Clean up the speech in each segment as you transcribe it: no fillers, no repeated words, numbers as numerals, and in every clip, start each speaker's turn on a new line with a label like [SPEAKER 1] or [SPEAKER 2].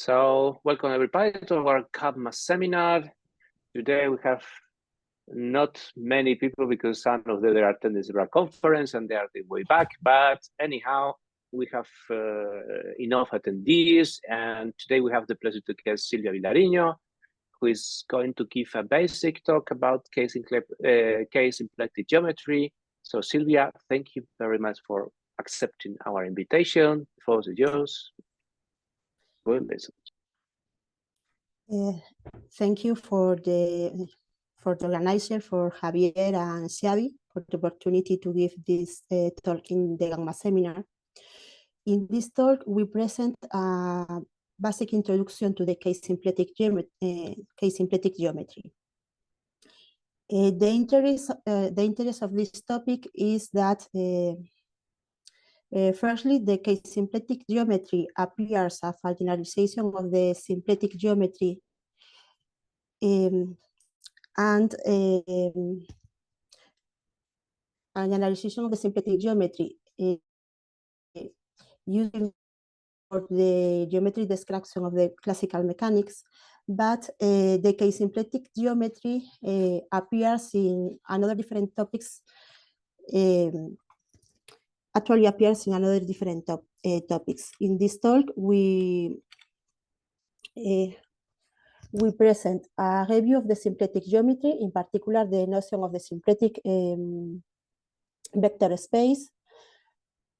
[SPEAKER 1] So welcome everybody to our CAPMA seminar. Today we have not many people because some of them are attending the conference and they are the way back, but anyhow, we have enough attendees, and today we have the pleasure to get Silvia Vilariño, who is going to give a basic talk about case-implected geometry. So Silvia, thank you very much for accepting our invitation. The floor is yours. Good listen.
[SPEAKER 2] Thank you for the organizer, for Javier and Xavi, for the opportunity to give this talk in the Gamma seminar. In this talk, we present a basic introduction to the case-implected geometry. The interest of this topic is that firstly, the case-implected geometry appears as a generalization of the symplectic geometry and an generalization of the symplectic geometry using for the geometry description of the classical mechanics, but the case-implected geometry appears in another different topics. Actually appears in another different topics. In this talk, we present a review of the symplectic geometry, in particular the notion of the symplectic vector space,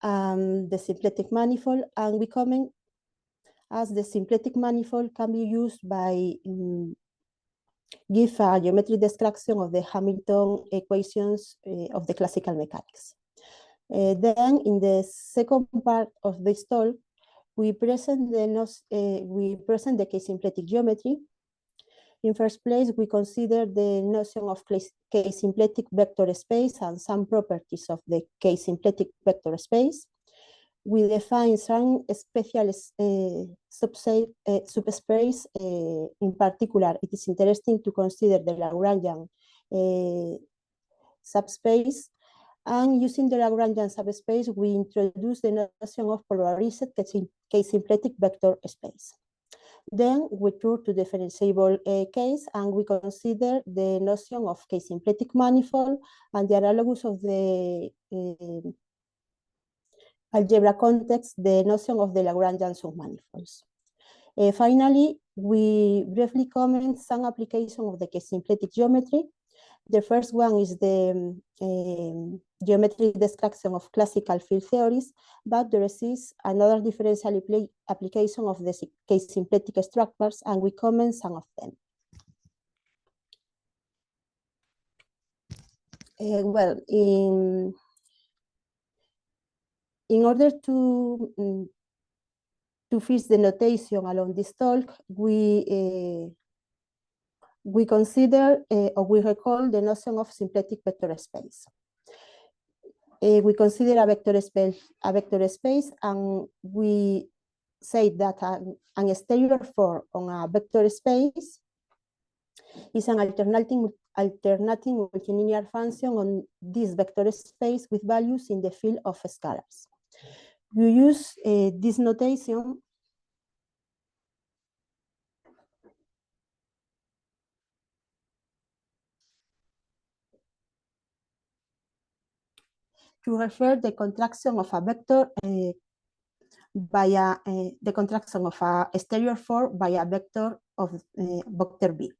[SPEAKER 2] the symplectic manifold, and we comment as the symplectic manifold can be used by give a geometry description of the Hamilton equations of the classical mechanics. Then, in the second part of this talk, we present the case-implected geometry. In first place, we consider the notion of case-implected vector space and some properties of the case-implected vector space. We define some special subspace. In particular, it is interesting to consider the Lagrangian subspace. And using the Lagrangian subspace, we introduce the notion of polarized case-implected vector space. Then we turn to differentiable case, and we consider the notion of case-implected manifold and the analogous of the algebra context, the notion of the Lagrangian submanifolds. Finally, we briefly comment some application of the case-implected geometry. The first one is the geometric description of classical field theories, but there is another differential application of the case-implected structures, and we comment some of them. Well, in order to fix the notation along this talk, we consider or we recall the notion of symplectic vector space. We consider a vector space, and we say that an exterior form on a vector space is an alternating multilinear function on this vector space with values in the field of scalars. You use this notation to refer the contraction of a vector via the contraction of a exterior form by a vector of vector B.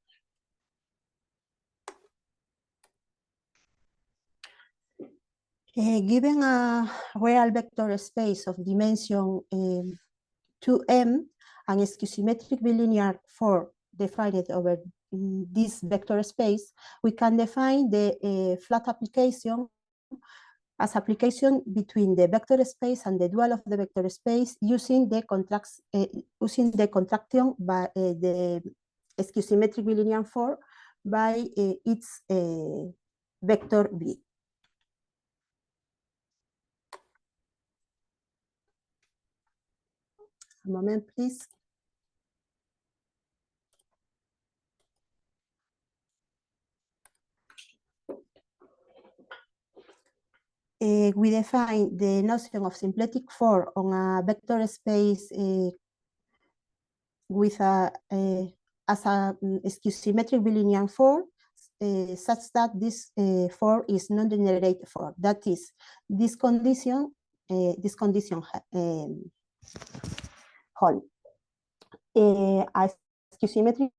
[SPEAKER 2] Given a real vector space of dimension 2m and a symmetric bilinear form defined over this vector space, we can define the flat application as application between the vector space and the dual of the vector space using the contraction by the symmetric bilinear form by its vector B. A moment, please. We define the notion of symplectic form on a vector space with as a symmetric bilinear form, such that this form is non-degenerate form. That is, this condition hold. A symmetric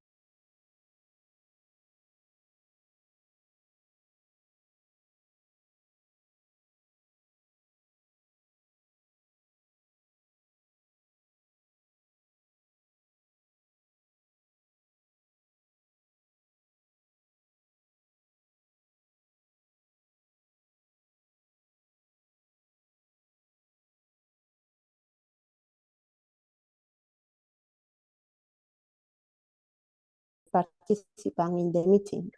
[SPEAKER 2] participant in the meeting.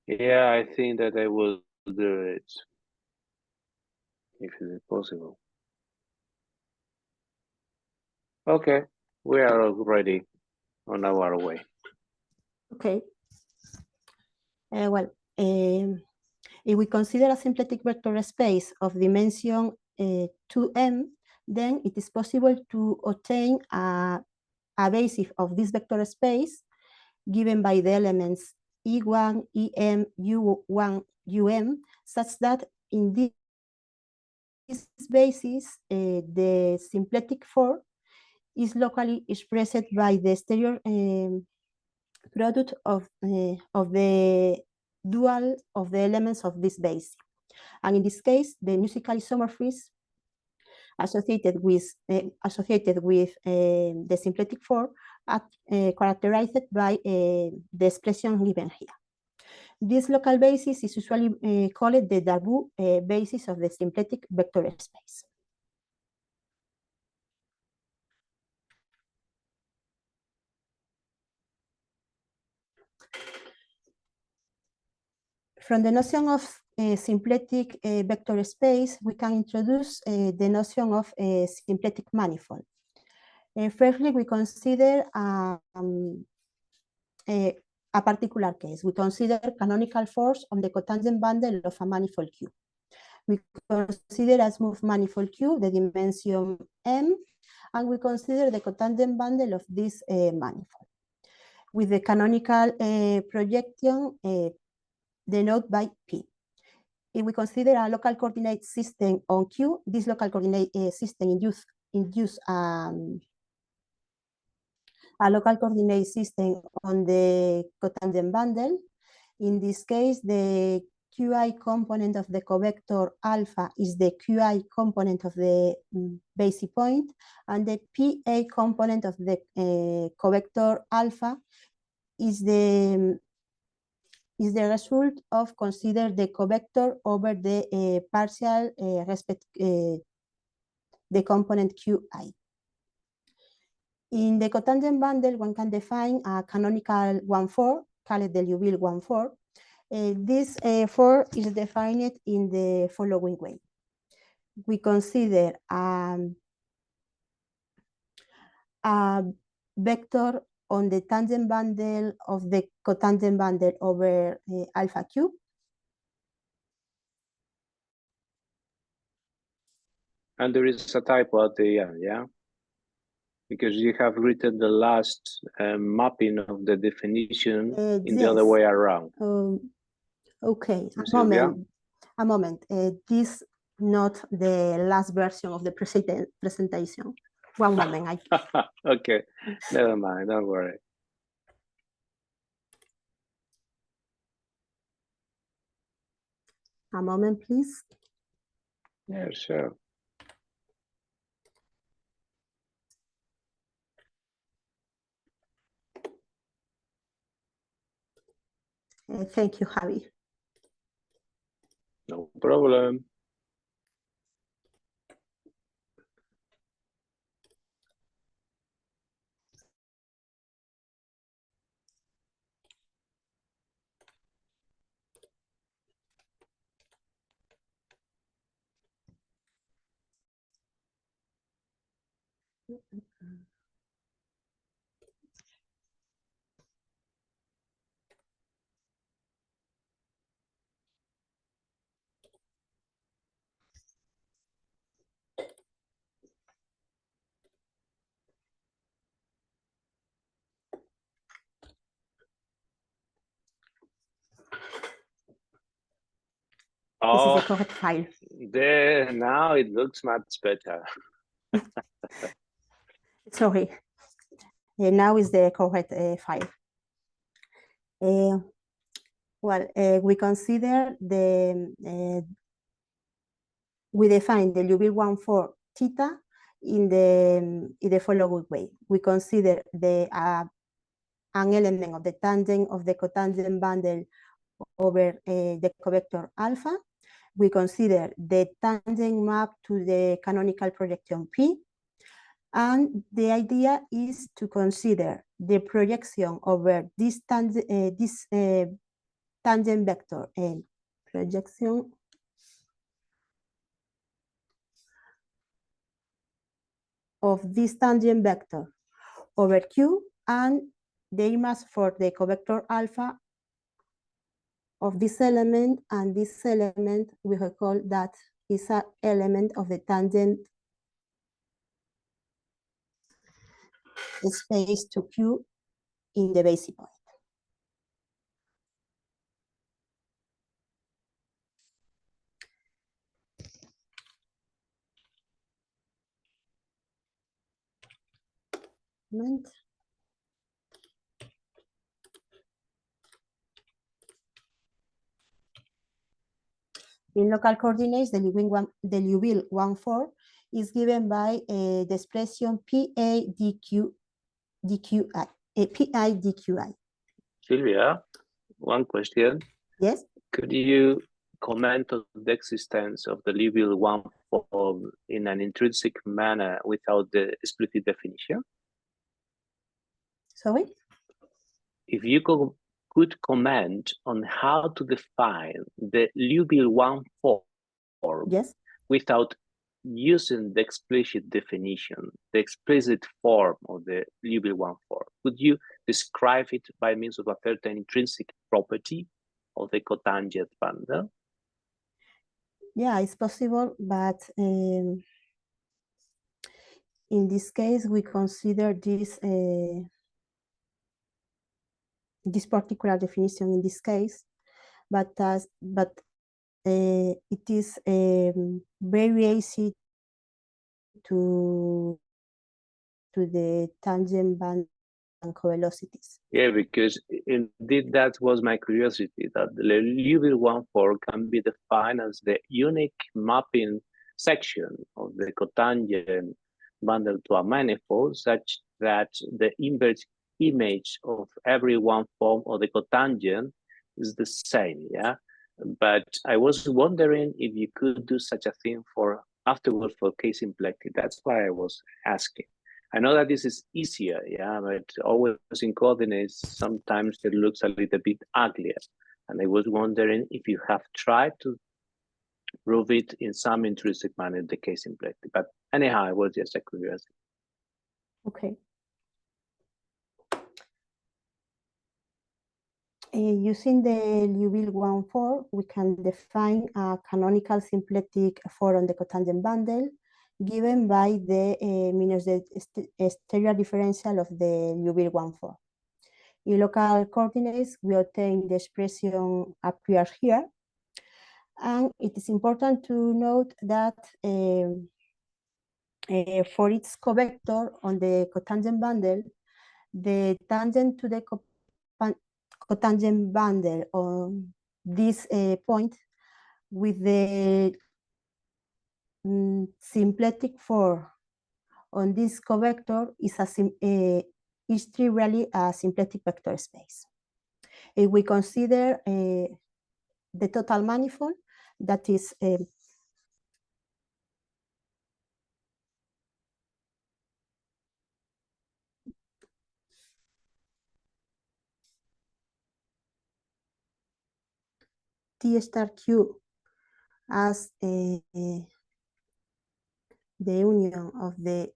[SPEAKER 1] Yeah, I think that I will do it if it is possible. Okay, we are already on our way.
[SPEAKER 2] Okay. Well, if we consider a symplectic vector space of dimension 2m, then it is possible to obtain a basis of this vector space given by the elements E1, EM, U1, UM, such that in this basis, the symplectic form is locally expressed by the exterior product of the dual of the elements of this base. And in this case, the musical isomorphism associated with the symplectic form are characterized by the expression given here. This local basis is usually called the Darboux basis of the symplectic vector space. From the notion of symplectic vector space, we can introduce the notion of symplectic manifold. Firstly, we consider a particular case. We consider canonical force on the cotangent bundle of a manifold Q. We consider a smooth manifold Q, the dimension M, and we consider the cotangent bundle of this manifold with the canonical projection denoted by P. If we consider a local coordinate system on Q, this local coordinate system induce a local coordinate system on the cotangent bundle. In this case, the Qi component of the covector alpha is the Qi component of the basis point, and the Pa component of the covector alpha is the result of consider the covector over the partial respect the component Qi. In the cotangent bundle, one can define a canonical 1,4, called the Liouville 1,4. This 4 is defined in the following way. We consider a vector on the tangent bundle of the cotangent bundle over alpha Q.
[SPEAKER 1] And there is a typo at the end, yeah? Because you have written the last mapping of the definition in the other way around.
[SPEAKER 2] Okay, a moment. This not the last version of the presentation. One moment.
[SPEAKER 1] Okay, never mind, don't worry.
[SPEAKER 2] A moment, please.
[SPEAKER 1] Yeah, sure.
[SPEAKER 2] Thank you, Javi.
[SPEAKER 1] No problem. Oh,
[SPEAKER 2] this is the correct file.
[SPEAKER 1] there, now it looks much better.
[SPEAKER 2] Sorry. Now is the correct file. We consider we define the Liouville-14 theta in the following way. We consider an element of the tangent of the cotangent bundle over the covector alpha. We consider the tangent map to the canonical projection P. And the idea is to consider the projection over this tangent vector and projection of this tangent vector over Q and the image for the covector alpha of this element, and this element we recall that is an element of the tangent space to Q in the basic point. In local coordinates, the Liouville-14 is given by the expression PA dqi.
[SPEAKER 1] Silvia, one question.
[SPEAKER 2] Yes.
[SPEAKER 1] Could you comment on the existence of the Liouville-14 in an intrinsic manner without the explicit definition?
[SPEAKER 2] Sorry?
[SPEAKER 1] If you could comment on how to define the Liouville-14
[SPEAKER 2] yes,
[SPEAKER 1] without using the explicit definition, the explicit form of the Liouville-14, could you describe it by means of a certain intrinsic property of the cotangent bundle?
[SPEAKER 2] Yeah, it's possible, but in this case, we consider this particular definition in this case, but it is very easy to the tangent band and co-velocities.
[SPEAKER 1] Yeah, because indeed that was my curiosity, that the Liouville-14 can be defined as the unique mapping section of the cotangent bundle to a manifold, such that the inverse image of every one form of the cotangent is the same, yeah? But I was wondering if you could do such a thing for afterwards for K-symplectic. That's why I was asking. I know that this is easier, yeah, but always in coordinates, sometimes it looks a little bit uglier. And I was wondering if you have tried to prove it in some intrinsic manner in the K-symplectic. But anyhow, it was just a curiosity.
[SPEAKER 2] Okay. Using the Liouville-14, we can define a canonical symplectic form on the cotangent bundle given by the minus the stereo differential of the Liouville-14. In local coordinates, we obtain the expression appears here. And it is important to note that for its covector on the cotangent bundle, the tangent to the cotangent bundle on this point with the symplectic form on this covector is trivially a symplectic vector space. If we consider the total manifold, that is T star Q as the union of the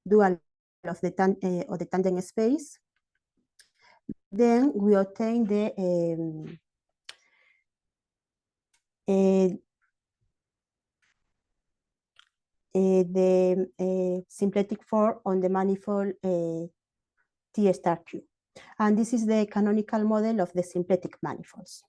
[SPEAKER 2] dual of the tangent space, then we obtain the symplectic form on the manifold T star Q. And this is the canonical model of the symplectic manifolds.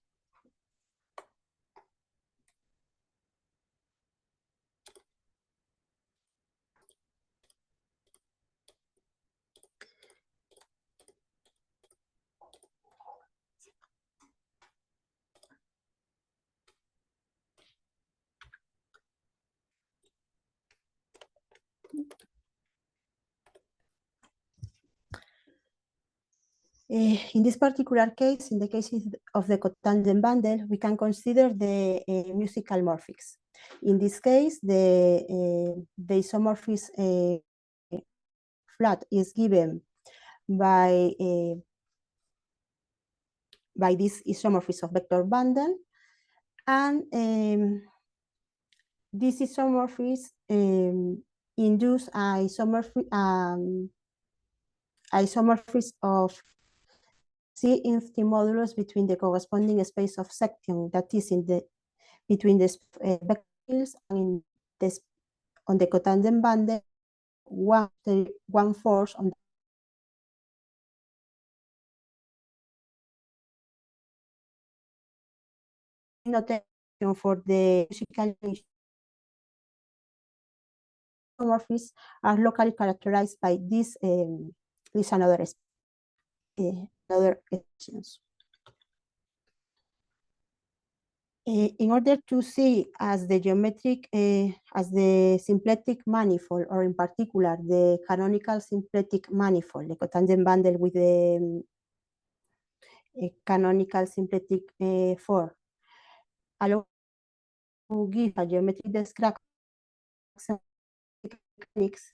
[SPEAKER 2] In this particular case, in the case of the cotangent bundle, we can consider the musical morphics. In this case, the isomorphism flat is given by this isomorphism of vector bundle, and this isomorphism induce isomorphism of C infinity modulus between the corresponding space of section that is in the between the vector fields and on the cotangent bundle 1/4 on the notation for the musical isomorphisms are locally characterized by this another extensions. In order to see as the geometric, as the symplectic manifold, or in particular the canonical symplectic manifold, the cotangent bundle with the canonical symplectic form, allow to give a geometric description mechanics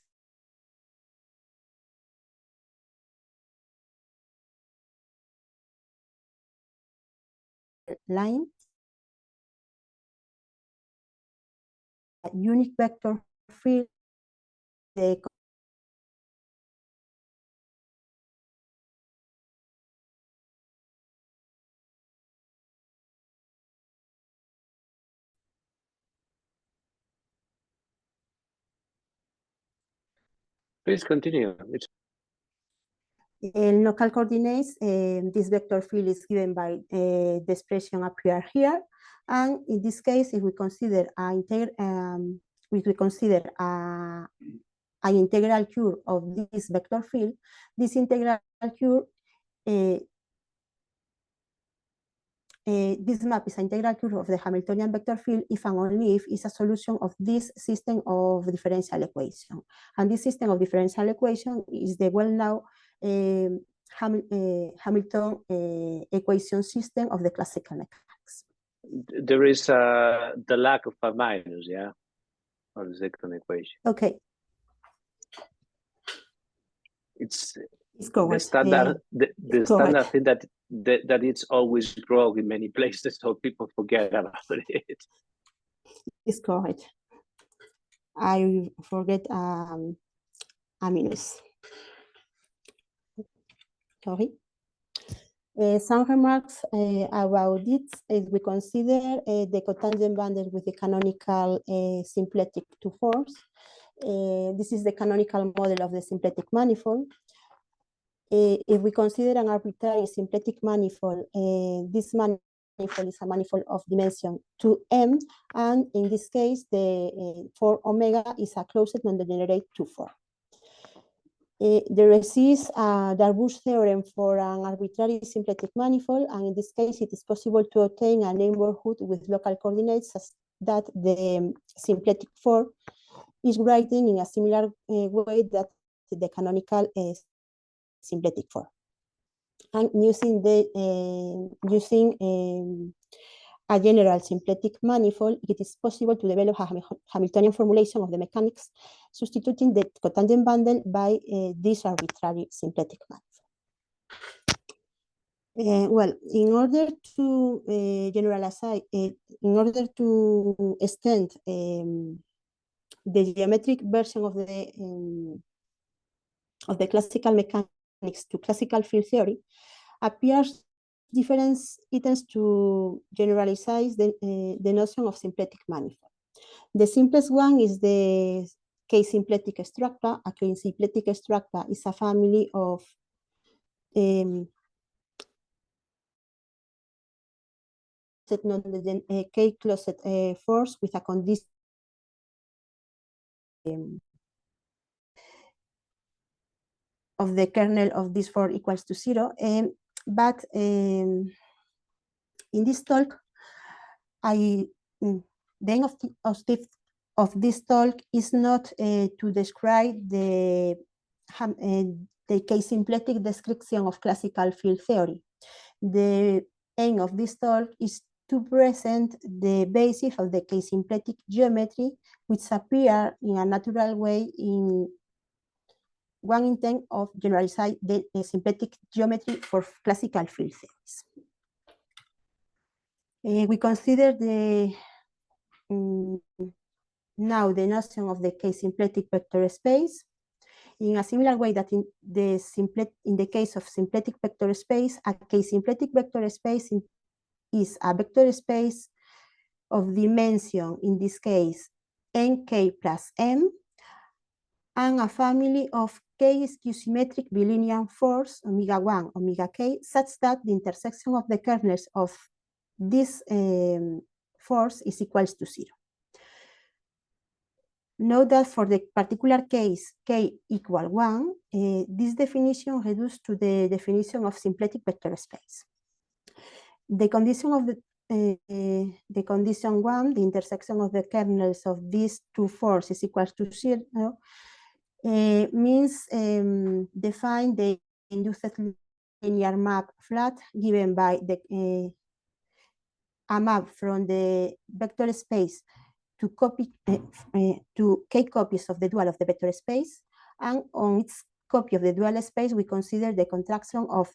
[SPEAKER 2] line, a unique vector field, the
[SPEAKER 1] Please continue.
[SPEAKER 2] in local coordinates, this vector field is given by the expression appear here, and in this case, if we consider an integral curve of this vector field, this integral curve, this map is an integral curve of the Hamiltonian vector field if and only if it's a solution of this system of differential equation. And this system of differential equation is the well-known Hamilton equation system of the classical mechanics.
[SPEAKER 1] There is the lack of a minus, yeah, on the second equation.
[SPEAKER 2] Okay.
[SPEAKER 1] It's
[SPEAKER 2] correct.
[SPEAKER 1] The standard, the standard thing that it's always wrong in many places, so people forget about it.
[SPEAKER 2] It's correct. I forget a minus. Sorry. Some remarks about it is we consider the cotangent bundle with the canonical symplectic two forms. This is the canonical model of the symplectic manifold. If we consider an arbitrary symplectic manifold, this manifold is a manifold of dimension 2m, and in this case, the for omega is a closed non-degenerate 2 form. There exists a Darboux theorem for an arbitrary symplectic manifold, and in this case, it is possible to obtain a neighborhood with local coordinates such that the symplectic form is written in a similar way that the canonical symplectic form. And using a general symplectic manifold, it is possible to develop a Hamiltonian formulation of the mechanics, substituting the cotangent bundle by this arbitrary symplectic manifold. Well, in order to generalize, in order to extend the geometric version of the classical mechanics to classical field theory, appears different items to generalize the notion of symplectic manifold. The simplest one is the K-symplectic structa. A K-symplectic structa is a family of K-closed force with a condition of the kernel of this form equals to 0. But in this talk, the aim of this talk is not to describe the the K-symplectic description of classical field theory. The aim of this talk is to present the basis of the K-symplectic geometry, which appear in a natural way in one intent of generalize the symplectic geometry for classical field theories. We consider now the notion of the K-symplectic vector space in a similar way that in the case of symplectic vector space, a K-symplectic vector space is a vector space of dimension, in this case, nk plus m, and a family of k skew-symmetric bilinear force, omega 1, omega k, such that the intersection of the kernels of this force is equals to 0. Note that for the particular case k equal 1, this definition reduced to the definition of symplectic vector space. The condition of the condition 1, the intersection of the kernels of these two forces is equal to 0, means define the induced linear map flat given by the a map from the vector space to copy to k copies of the dual of the vector space, and on its copy of the dual space we consider the contraction of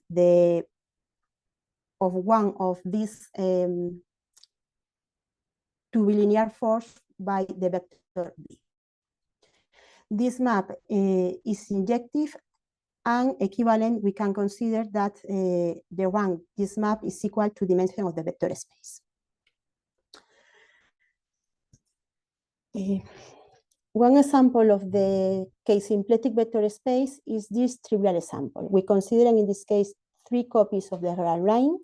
[SPEAKER 2] one of these two bilinear force by the vector b. This map is injective and equivalent. We can consider that this map is equal to dimension of the vector space. One example of the K-symplectic vector space is this trivial example. We consider in this case 3 copies of the real line,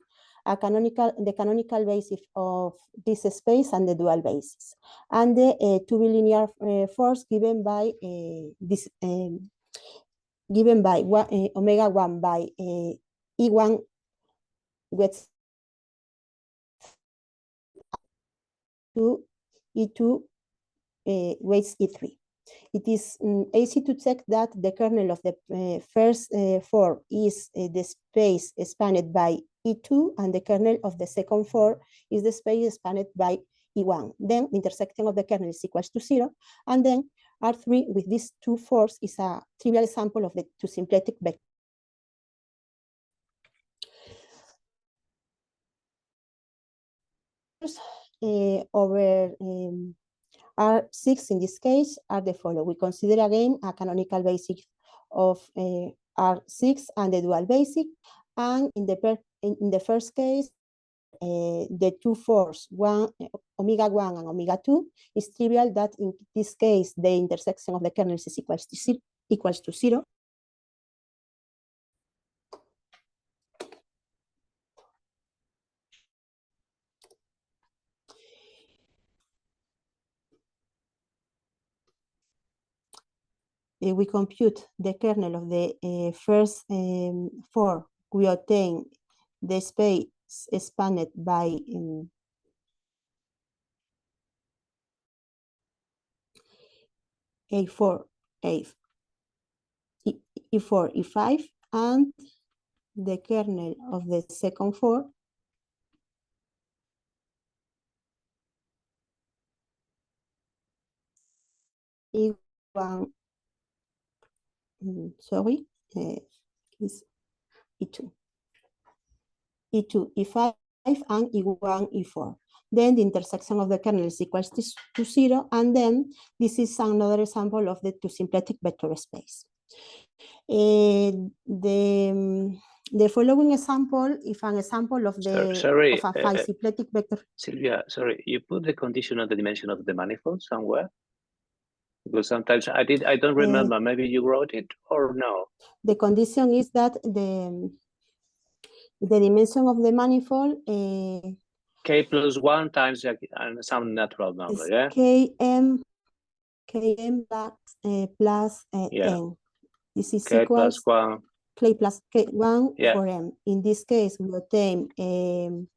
[SPEAKER 2] the canonical basis of this space and the dual basis, and the 2 bilinear force given by omega 1 by E1 with to E2 weights E3. It is easy to check that the kernel of the first four is the space spanned by E2, and the kernel of the second four is the space spanned by E1. Then the intersection of the kernel is equals to 0, and then R3 with these two fours is a trivial example of the two symplectic vectors. Over R6 in this case are the following. We consider again a canonical basis of R6 and the dual basic, and in the first case the two force omega 1 and omega 2 is trivial, that in this case the intersection of the kernels is equals to 0. We compute the kernel of the first four. We obtain the space spanned by E4, E5, and the kernel of the second four E1, sorry, is E2, E5, and E1, E4. Then the intersection of the kernel is equals to 0, and then this is another example of the two symplectic vector space. The following example is an example of the of a 5 symplectic vector.
[SPEAKER 1] Silvia, sorry, you put the condition of the dimension of the manifold somewhere? Because sometimes I don't remember. Maybe you wrote it or no.
[SPEAKER 2] The condition is that the dimension of the manifold
[SPEAKER 1] k plus 1 times some natural number, yeah?
[SPEAKER 2] km plus
[SPEAKER 1] yeah.
[SPEAKER 2] n. This is
[SPEAKER 1] k
[SPEAKER 2] equals
[SPEAKER 1] plus 1.
[SPEAKER 2] K plus K1
[SPEAKER 1] yeah.
[SPEAKER 2] for m. In this case, we obtain n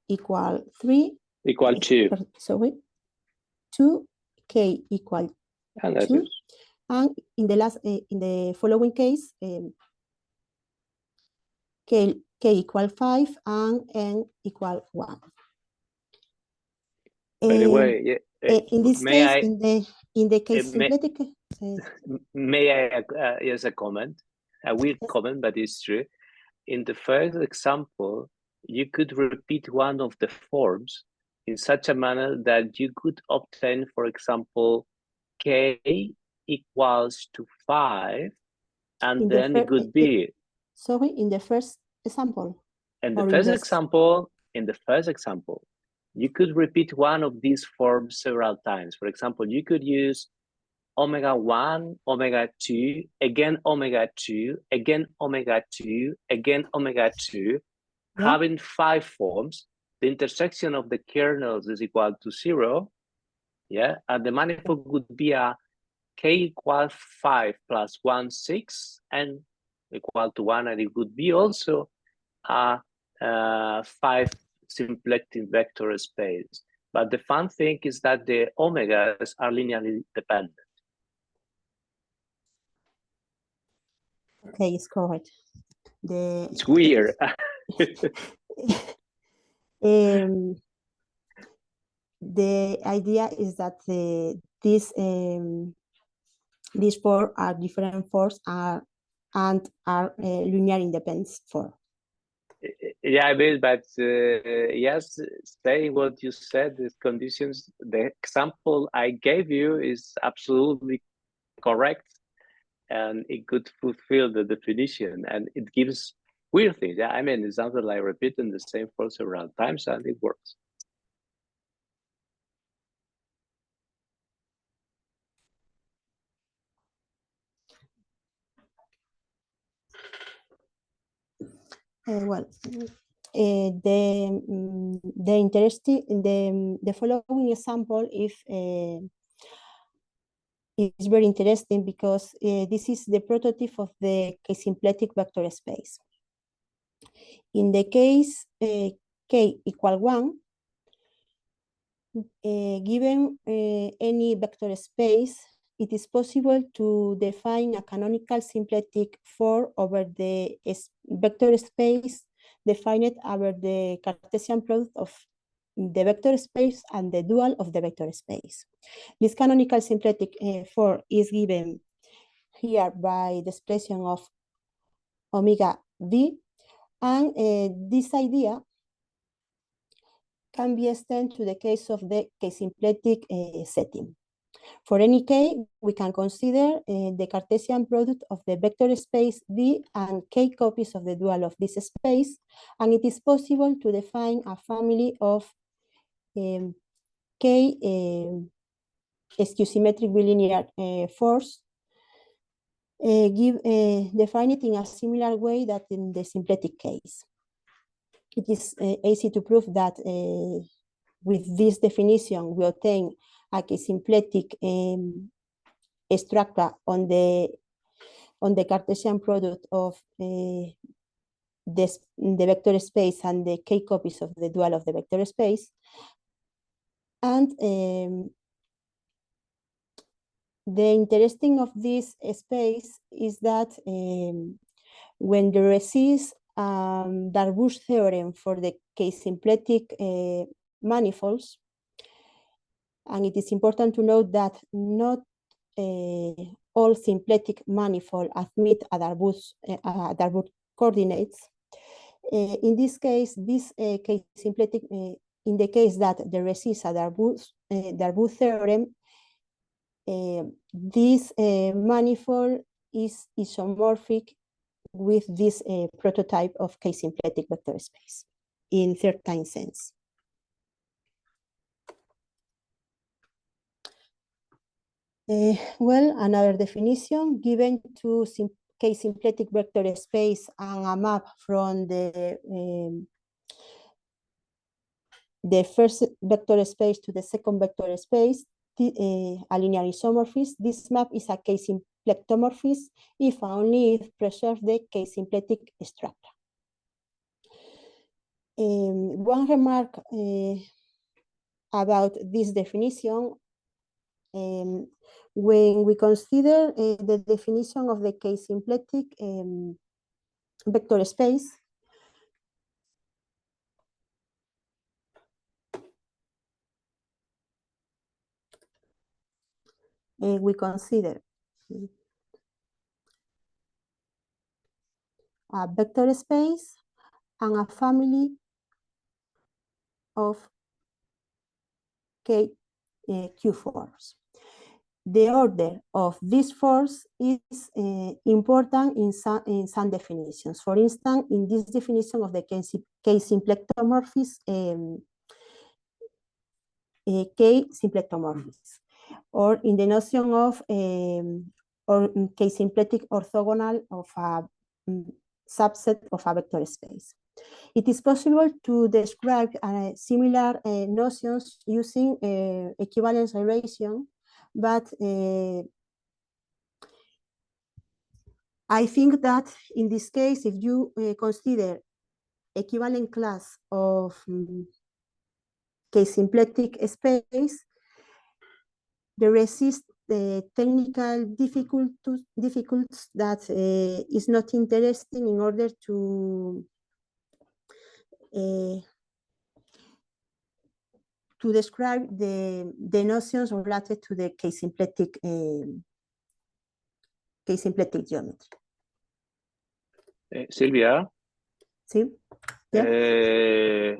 [SPEAKER 2] equal 3.
[SPEAKER 1] Equal 2.
[SPEAKER 2] Sorry, 2, k equal 2. And in the following case, k equal 5 and n equal 1.
[SPEAKER 1] By the way,
[SPEAKER 2] in this
[SPEAKER 1] may
[SPEAKER 2] case,
[SPEAKER 1] I,
[SPEAKER 2] in the case symplectic,
[SPEAKER 1] may I as a comment, a weird
[SPEAKER 2] yes.
[SPEAKER 1] comment, but it's true. In the first example, you could repeat one of the forms in such a manner that you could obtain, for example, k equals to 5, and then it could be.
[SPEAKER 2] Sorry, in the first example.
[SPEAKER 1] In the first example, you could repeat one of these forms several times. For example, you could use omega 1, omega 2, again omega 2, again omega 2, again omega 2,
[SPEAKER 2] yeah.
[SPEAKER 1] Having 5 forms. The intersection of the kernels is equal to 0, yeah, and the manifold would be a k equals 5 plus 1, 6, and equal to 1, and it would be also a 5 symplectic vector space. But the fun thing is that the omegas are linearly dependent.
[SPEAKER 2] Okay, it's correct.
[SPEAKER 1] It's weird.
[SPEAKER 2] The idea is that these 4 are different forms and are linear independence 4.
[SPEAKER 1] Yeah, I mean, but yes, saying what you said, the conditions, the example I gave you is absolutely correct, and it could fulfill the definition, and it gives weird things. Yeah, I mean, it's something like repeating the same form several times, and it works.
[SPEAKER 2] The following example is very interesting because this is the prototype of the k-symplectic vector space. In the case k equal 1, given any vector space, it is possible to define a canonical symplectic 4 over the vector space defined over the Cartesian product of the vector space and the dual of the vector space. This canonical symplectic 4 is given here by the expression of omega v, and this idea can be extended to the case of the k-symplectic setting. For any k, we can consider the Cartesian product of the vector space V and k copies of the dual of this space, and it is possible to define a family of k skew-symmetric bilinear force, define it in a similar way that in the symplectic case. It is easy to prove that with this definition, we obtain a k-symplectic structure on the Cartesian product of the vector space and the k copies of the dual of the vector space. And the interesting of this space is that when there exists Darboux theorem for the k-symplectic manifolds, and it is important to note that not all symplectic manifolds admit a Darboux coordinates. In this case, this k-symplectic, in the case that there exists a Darboux theorem, this manifold is isomorphic with this prototype of k-symplectic vector space in certain sense. Well, another definition given to k-symplectic vector space and a map from the first vector space to the second vector space, a linear isomorphism. This map is a k-symplectomorphism if only it preserves the k-symplectic structure. One remark about this definition, when we consider the definition of the K-symplectic vector space, we consider a vector space and a family of K Q4s. The order of these fours is important in some definitions. For instance, in this definition of the K-symplectomorphism, K-symplectomorphism, or in the notion of or K-symplectic orthogonal of a subset of a vector space. It is possible to describe similar notions using equivalence relation, but I think that in this case, if you consider equivalent class of K-symplectic space, there exists the technical difficulties that is not interesting in order to describe the notions related to the K-symplectic geometry.
[SPEAKER 1] Silvia?
[SPEAKER 2] Sí? Yeah?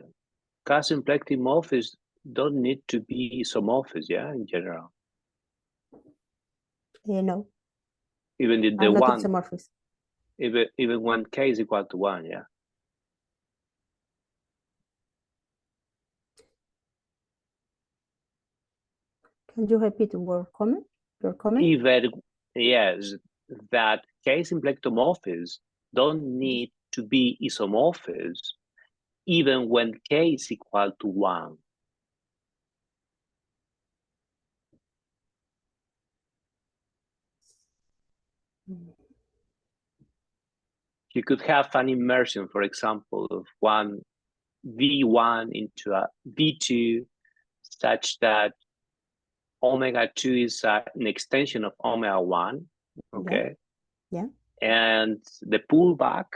[SPEAKER 1] K-symplectic morphisms don't need to be isomorphous, yeah, in general.
[SPEAKER 2] No.
[SPEAKER 1] Even the
[SPEAKER 2] I'm not
[SPEAKER 1] one,
[SPEAKER 2] isomorphous.
[SPEAKER 1] even when K is equal to 1, yeah.
[SPEAKER 2] Can you repeat your comment?
[SPEAKER 1] Even, yes, that K-symplectomorphisms don't need to be isomorphous even when K is equal to 1. You could have an immersion, for example, of one V1 into a V2 such that omega 2 is an extension of omega 1, okay?
[SPEAKER 2] Yeah.
[SPEAKER 1] And the pullback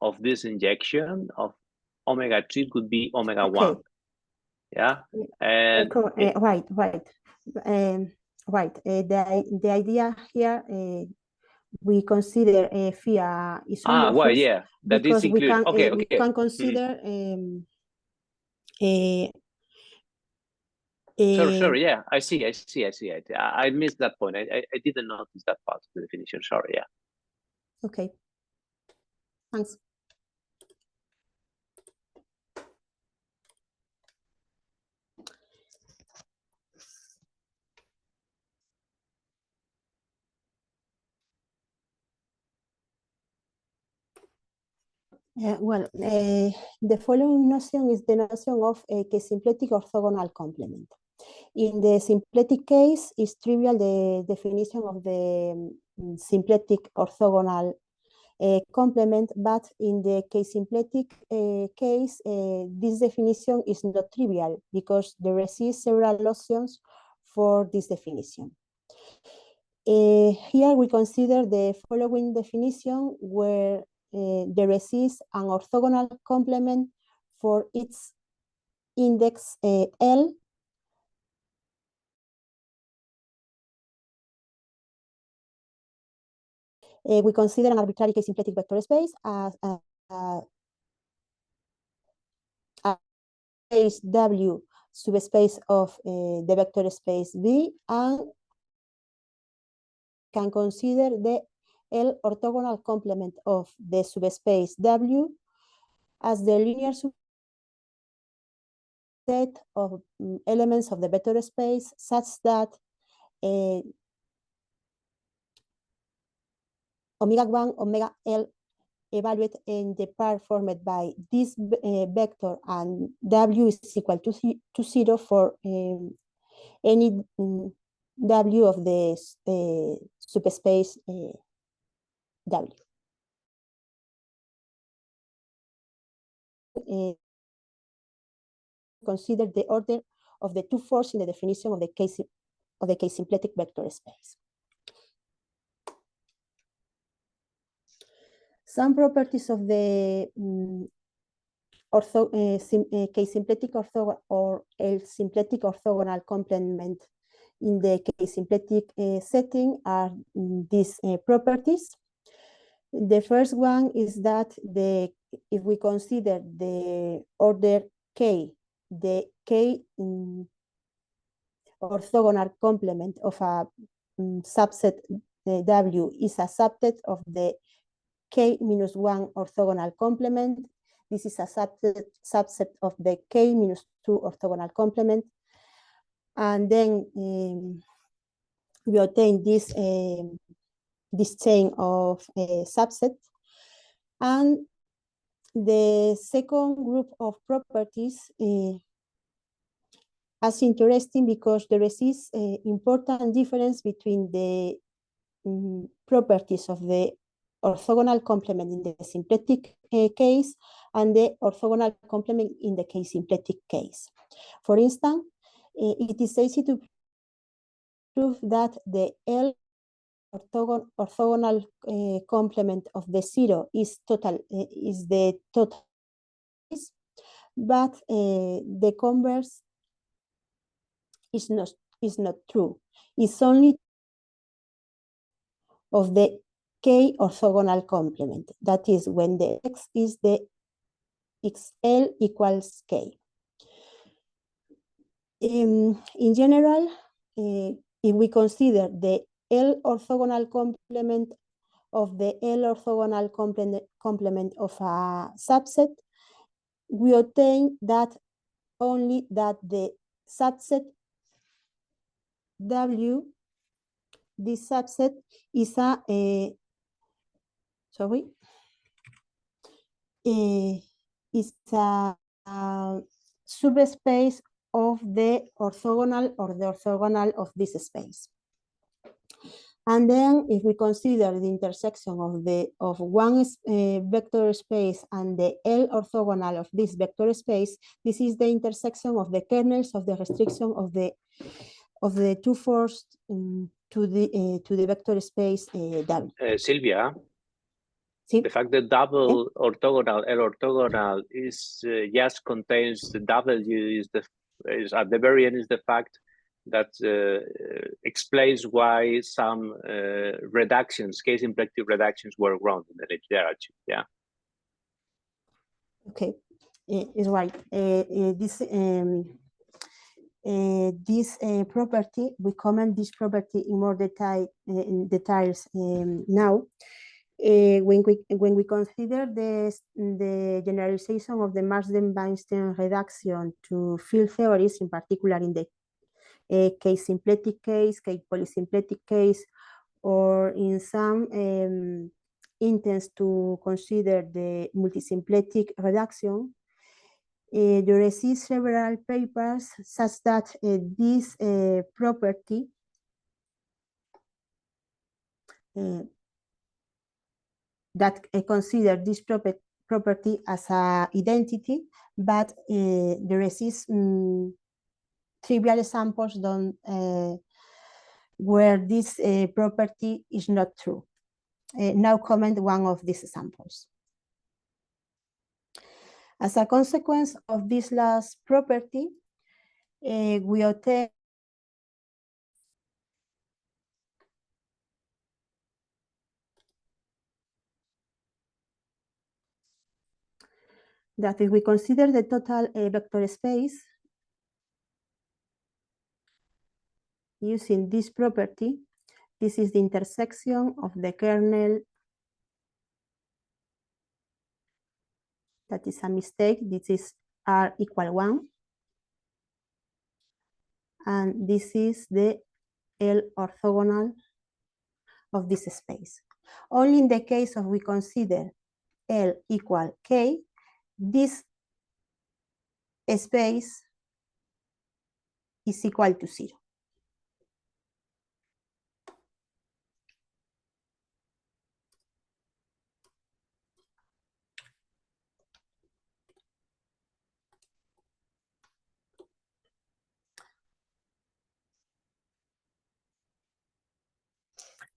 [SPEAKER 1] of this injection of omega 2 could be omega 1. Yeah. And
[SPEAKER 2] right. The idea here, we consider phi isomorphous.
[SPEAKER 1] Well, yeah, that is included.
[SPEAKER 2] We can consider
[SPEAKER 1] sorry, yeah, I see. I missed that point. I didn't notice that part of the definition. Sorry, yeah.
[SPEAKER 2] Okay. Thanks. The following notion is the notion of a K-symplectic orthogonal complement. In the symplectic case, it's trivial the definition of the symplectic orthogonal complement, but in the K-symplectic case, this definition is not trivial because there exist several options for this definition. Here we consider the following definition where there exists an orthogonal complement for its index L we consider an arbitrary K-symplectic vector space as a space W subspace of the vector space V, and can consider the L orthogonal complement of the subspace W as the linear subset of elements of the vector space such that omega 1, omega L evaluate in the pair formed by this vector and W is equal to 0 for any W of the subspace W. Consider the order of the two forces in the definition of the of the K-symplectic vector space. Some properties of the K-symplectic or L-symplectic orthogonal complement in the K-symplectic setting are these properties. The first one is that if we consider the order K, the K orthogonal complement of a subset W is a subset of the K-1 orthogonal complement. This is a subset of the K-2 orthogonal complement. And then we obtain this chain of subsets. And the second group of properties is interesting because there is an important difference between the properties of the orthogonal complement in the symplectic case and the orthogonal complement in the K-symplectic case. For instance, it is easy to prove that the L orthogonal complement of the zero is the total, but the converse is not true. It's only of the K orthogonal complement. That is when the X is the XL equals K. In general, if we consider the L orthogonal complement of the L orthogonal complement of a subset, we obtain that only that the subset W, this subset is is a subspace of the orthogonal or the orthogonal of this space. And then if we consider the intersection of one vector space and the L orthogonal of this vector space, this is the intersection of the kernels of the restriction of the two force to the vector space W.
[SPEAKER 1] Silvia, the fact that double orthogonal, L orthogonal is just contains the W is at the very end is the fact that explains why some reductions, K-symplectic reductions were wrong in the literature. Yeah.
[SPEAKER 2] Okay, is right. This property, we comment this property in more details now. When we consider the generalization of the Marsden-Weinstein reduction to field theories, in particular in the K-symplectic case, K-polysymplectic case, or in some intents to consider the multisymplectic reduction, there exist several papers such that this property that consider this property as an identity, but there exist trivial examples where this property is not true. Now comment one of these examples. As a consequence of this last property, we obtain that if we consider the total vector space using this property, this is the intersection of the kernel. That is a mistake. This is R equal 1. And this is the L orthogonal of this space. Only in the case of we consider L equal K, this space is equal to 0.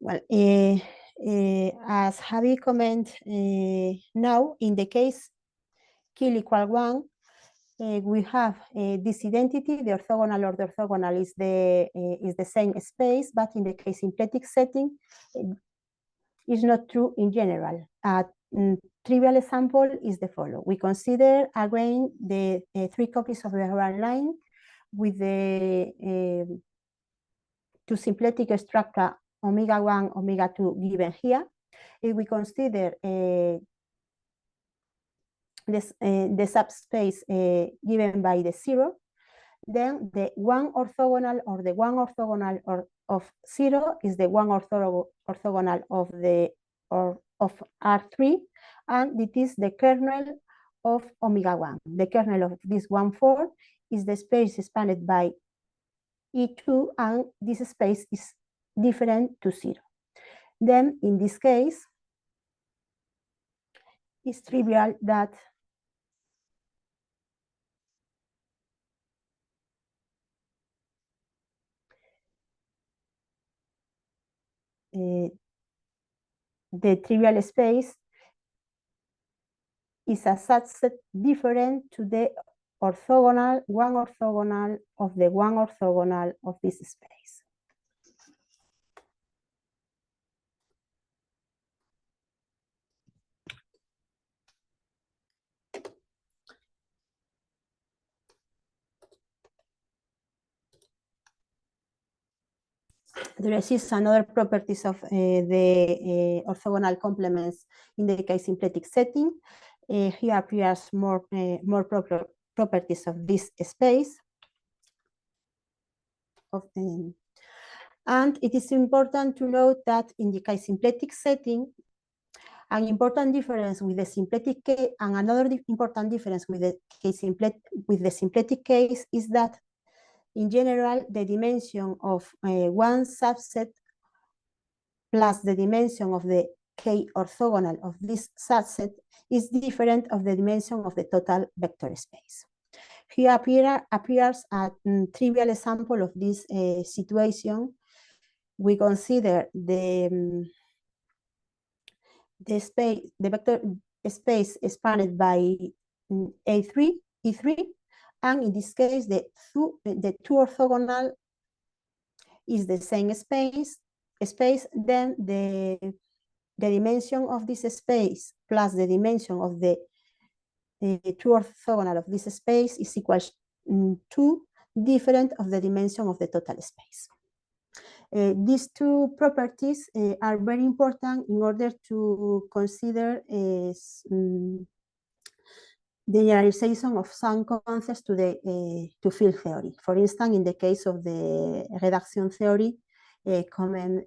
[SPEAKER 2] Well, as Javi comment now, in the case kill equal 1, we have this identity. The orthogonal or the orthogonal is the same space, but in the case symplectic setting, is not true in general. A trivial example is the following. We consider again the 3 copies of the Grand line with the 2 symplectic structure omega 1, omega 2 given here. If we consider the subspace given by the 0, then the 1 orthogonal or the 1 orthogonal of 0 is the 1 orthogonal of R3, and it is the kernel of omega 1. The kernel of this 1,4 is the space expanded by E2, and this space is different to 0. Then in this case, it's trivial that the trivial space is a subset different to the orthogonal, 1 orthogonal of the 1 orthogonal of this space. There is another properties of the orthogonal complements in the case symplectic setting. Here appears more proper properties of this space. And it is important to note that in the case symplectic setting, an important difference with the symplectic case, and another important difference with the symplectic case is that in general, the dimension of one subset plus the dimension of the K orthogonal of this subset is different of the dimension of the total vector space. Here appears a trivial example of this situation. We consider the vector space expanded by E3, and in this case, the two orthogonal is the same space. Then the dimension of this space plus the dimension of the two orthogonal of this space is equal to different of the dimension of the total space. These two properties are very important in order to consider the generalization of some concepts to field theory. For instance, in the case of the reduction theory comment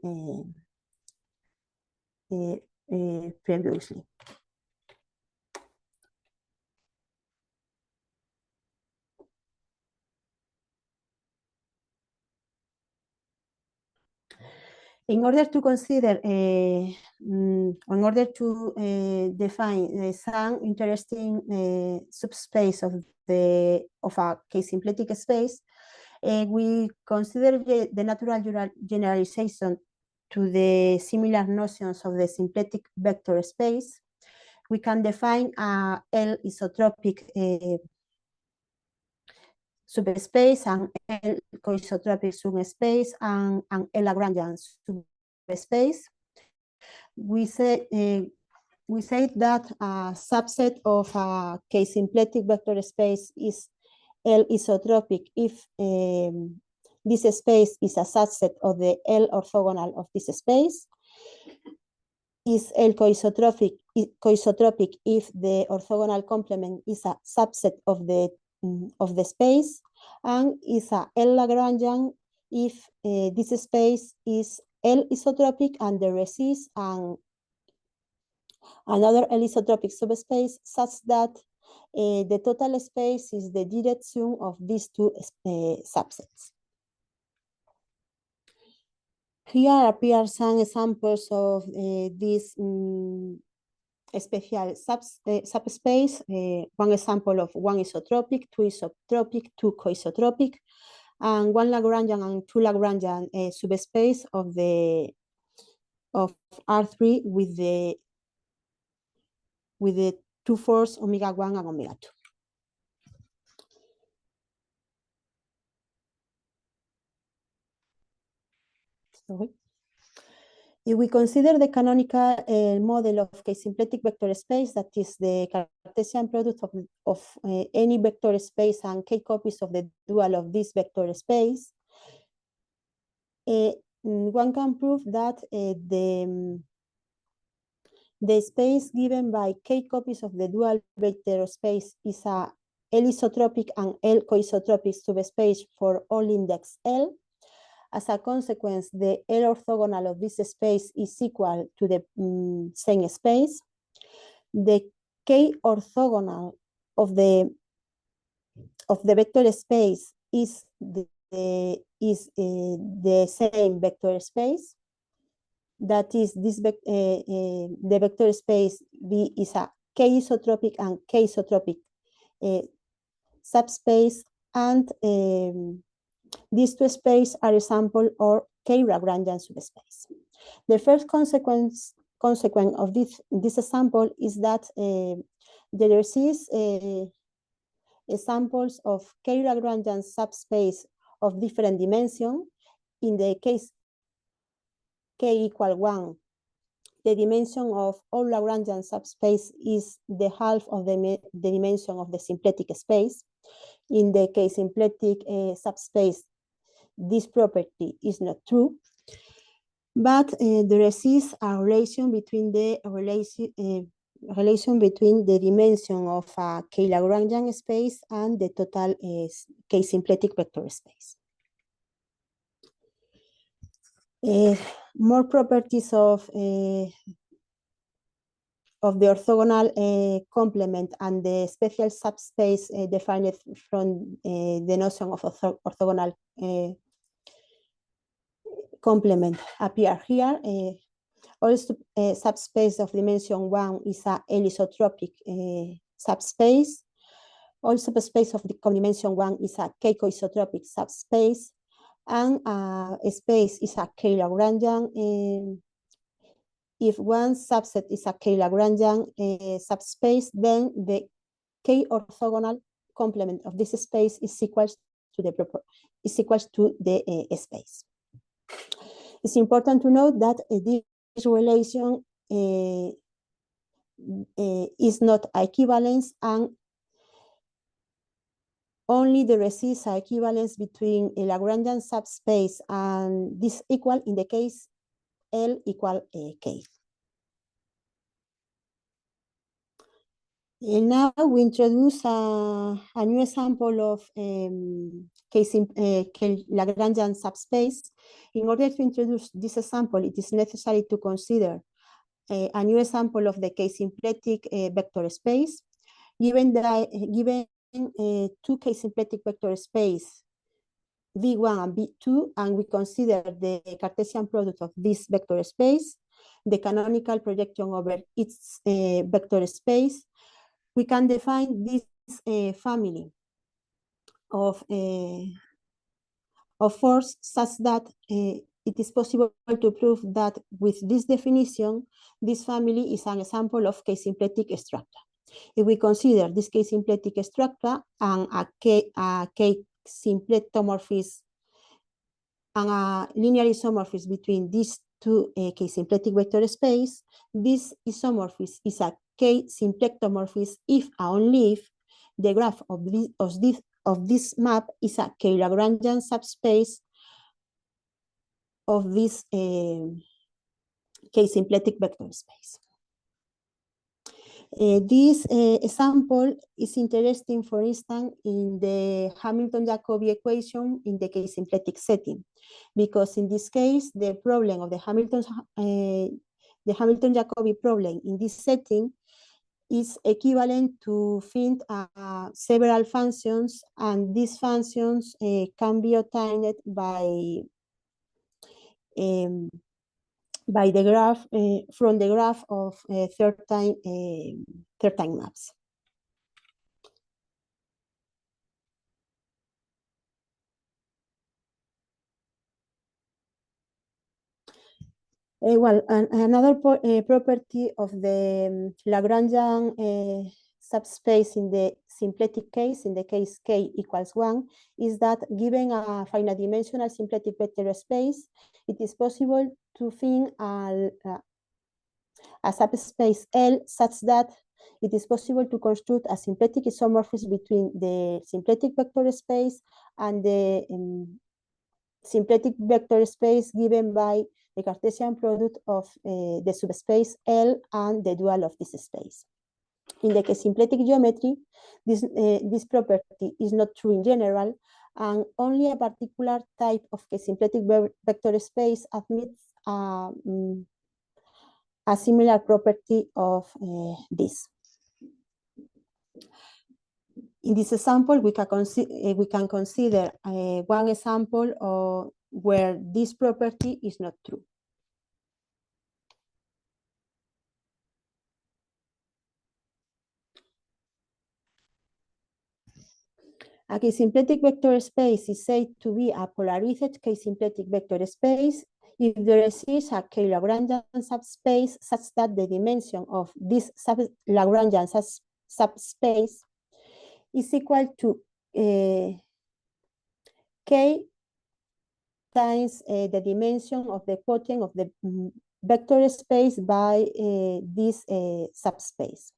[SPEAKER 2] previously. In order to consider, in order to define some interesting subspace of a case symplectic space, we consider the natural generalization to the similar notions of the symplectic vector space. We can define a L isotropic subspace and L coisotropic subspace and L Lagrangian subspace. We say that a subset of a case symplectic vector space is L isotropic if this space is a subset of the L orthogonal of this space. Is L coisotropic if the orthogonal complement is a subset of the space, and is a L Lagrangian if this space is L isotropic and there exists another L isotropic subspace such that the total space is the direct sum of these two subsets. Here appear some examples of this special subspace. One example of one isotropic, two isotropic, two coisotropic, and one Lagrangian and two Lagrangian subspace of the of R3 with the 2 force omega 1 and omega 2. Sorry. If we consider the canonical model of K-symplectic vector space, that is the Cartesian product of any vector space and K copies of the dual of this vector space, one can prove that the space given by K copies of the dual vector space is a L isotropic and L coisotropic subspace for all index L. As a consequence, the L orthogonal of this space is equal to the same space. The K orthogonal of the vector space is the same vector space. That is, the vector space V is a K isotropic and K isotropic subspace, and these two spaces are a sample or K-Lagrangian subspace. The first consequence of this sample is that there exists samples of K-Lagrangian subspace of different dimension. In the case K equal 1, the dimension of all Lagrangian subspace is the half of the dimension of the symplectic space. In the K-symplectic subspace, this property is not true, but there exists a relation between the dimension of a K-Lagrangian space and the total K-symplectic vector space. More properties of the orthogonal complement and the special subspace defined from the notion of orthogonal complement appear here. Also, subspace of dimension 1 is a L isotropic subspace. Also, subspace of the dimension 1 is a K coisotropic subspace, and a space is a K-Lagrangian. If one subset is a K-Lagrangian subspace, then the K orthogonal complement of this space is equal to the space. It's important to note that this relation is not equivalence, and only there exists an equivalence between a Lagrangian subspace and this equal in the case L equal K. And now we introduce a new example of Lagrangian subspace. In order to introduce this example, it is necessary to consider a new example of the K-symplectic vector space. Given two K-symplectic vector space, V1 and V2, and we consider the Cartesian product of this vector space, the canonical projection over its vector space, we can define this family of force such that it is possible to prove that with this definition, this family is an example of K-symplectic structure. If we consider this K-symplectic structure and a K-symplectomorphism and a linear isomorphism between these two K-symplectic vector space, this isomorphism is a K-symplectomorphism if and only if the graph of this map is a K-Lagrangian subspace of this K-symplectic vector space. This example is interesting, for instance, in the Hamilton-Jacobi equation in the K-symplectic setting, because in this case, the problem of the Hamilton-Jacobi problem in this setting is equivalent to find several functions, and these functions can be obtained by the graph from the graph of third-time maps. Another property of the Lagrangian subspace in the symplectic case, in the case k equals 1, is that given a finite dimensional symplectic vector space, it is possible to think a subspace L such that it is possible to construct a symplectic isomorphism between the symplectic vector space and the symplectic vector space given by the Cartesian product of the subspace L and the dual of this space. In the symplectic geometry, this property is not true in general, and only a particular type of symplectic vector space admits a similar property of this. In this example, we can consider one example where this property is not true. A k-symplectic vector space is said to be a polarized k-symplectic vector space if there exists a k-Lagrangian subspace such that the dimension of this Lagrangian subspace is equal to k times the dimension of the quotient of the vector space by this subspace.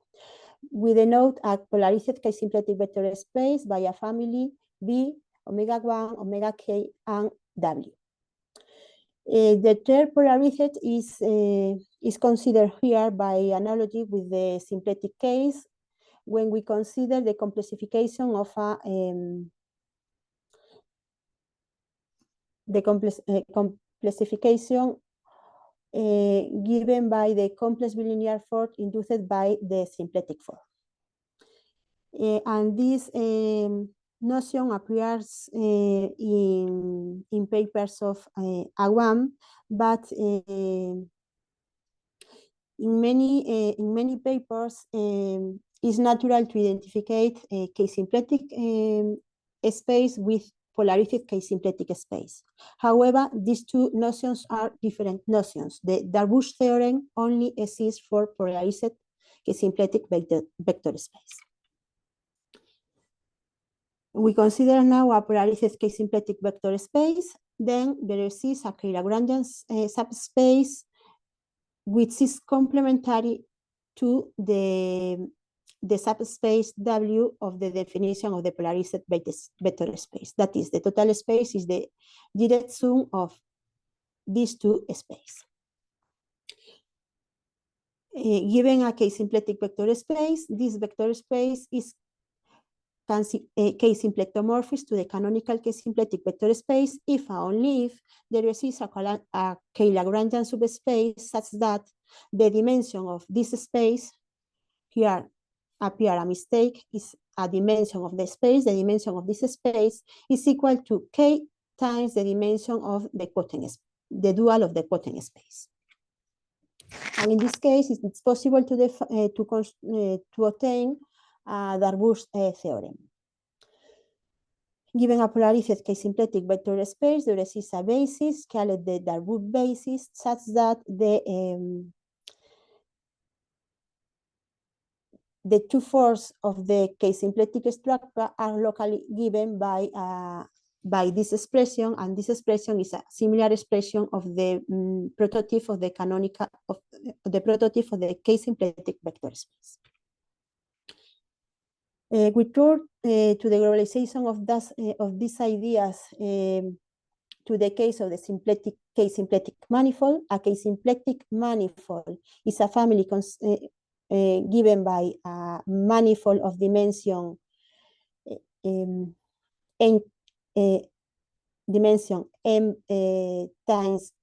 [SPEAKER 2] We denote a polarized k-symplectic vector space by a family V, omega 1, omega k, and W. The third polarized is considered here by analogy with the symplectic case when we consider the complexification of complexification given by the complex bilinear force induced by the symplectic force. And this notion appears in papers of Awam, but in many papers it's natural to identify a k-symplectic space with polarized k-symplectic space. However, these two notions are different notions. The Darboux theorem only exists for polarized k-symplectic vector space. We consider now a polarized k-symplectic vector space. Then there exists a k-Lagrangian subspace which is complementary to the subspace W of the definition of the polarized vector space. That is, the total space is the direct sum of these two spaces. Given a k-symplectic vector space, this vector space is k-symplectomorphic to the canonical k-symplectic vector space if and only if there exists a k-Lagrangian subspace such that the dimension of this space, here appear a mistake, is a dimension of the space. The dimension of this space is equal to k times the dimension of the quotient, the dual of the quotient space. And in this case, it's possible to obtain a Darboux theorem. Given a polarized k-symplectic vector space, there exists a basis called the Darboux basis, such that the two forces of the k-symplectic structure are locally given by this expression, and this expression is a similar expression of the prototype of the canonical of the prototype of the k-symplectic vector space. We turn to the globalization of these ideas to the case of the k-symplectic manifold. A k-symplectic manifold is a family given by a manifold of dimension dimension m times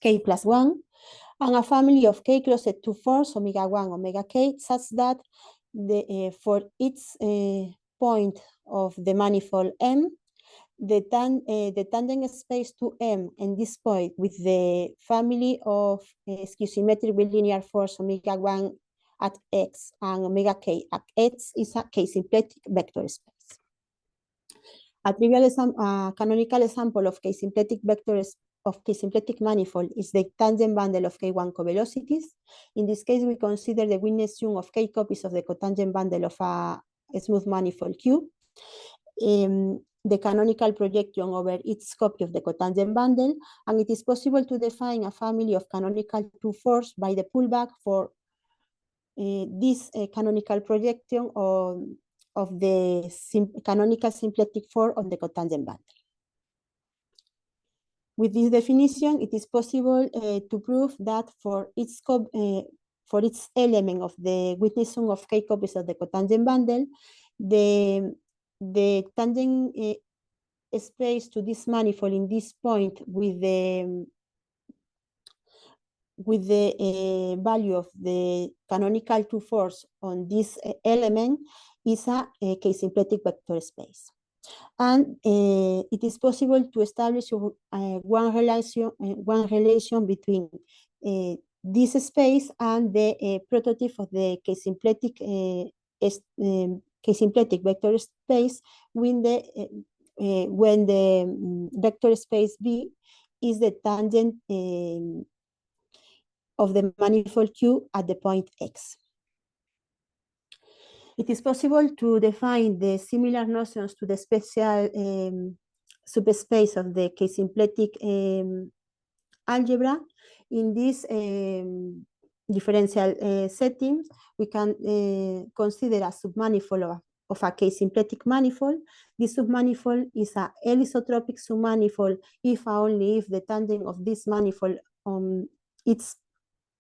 [SPEAKER 2] k plus 1, and a family of k closed to force omega 1, omega k, such that for each point of the manifold M, the tangent space to M and this point with the family of schizometric bilinear force omega 1 at x and omega k at x is a k-symplectic vector space. A trivial canonical example of k-symplectic vector of K-symplectic manifold is the tangent bundle of K1 covelocities. In this case, we consider the witness sum of K copies of the cotangent bundle of a smooth manifold Q. The canonical projection over each copy of the cotangent bundle, and it is possible to define a family of canonical 2-4s by the pullback for this canonical projection of the canonical symplectic 4 on the cotangent bundle. With this definition, it is possible to prove that for each element of the witness sum of K copies of the cotangent bundle, the tangent space to this manifold in this point with the value of the canonical 2-4s on this element is a K-symplectic vector space. And it is possible to establish one relation between this space and the prototype of the K-symplectic vector space when the vector space B is the tangent of the manifold Q at the point X. It is possible to define the similar notions to the special subspace of the K-symplectic algebra. In this differential setting, we can consider a submanifold of a K-symplectic manifold. This submanifold is an anisotropic submanifold if only if the tangent of this manifold on its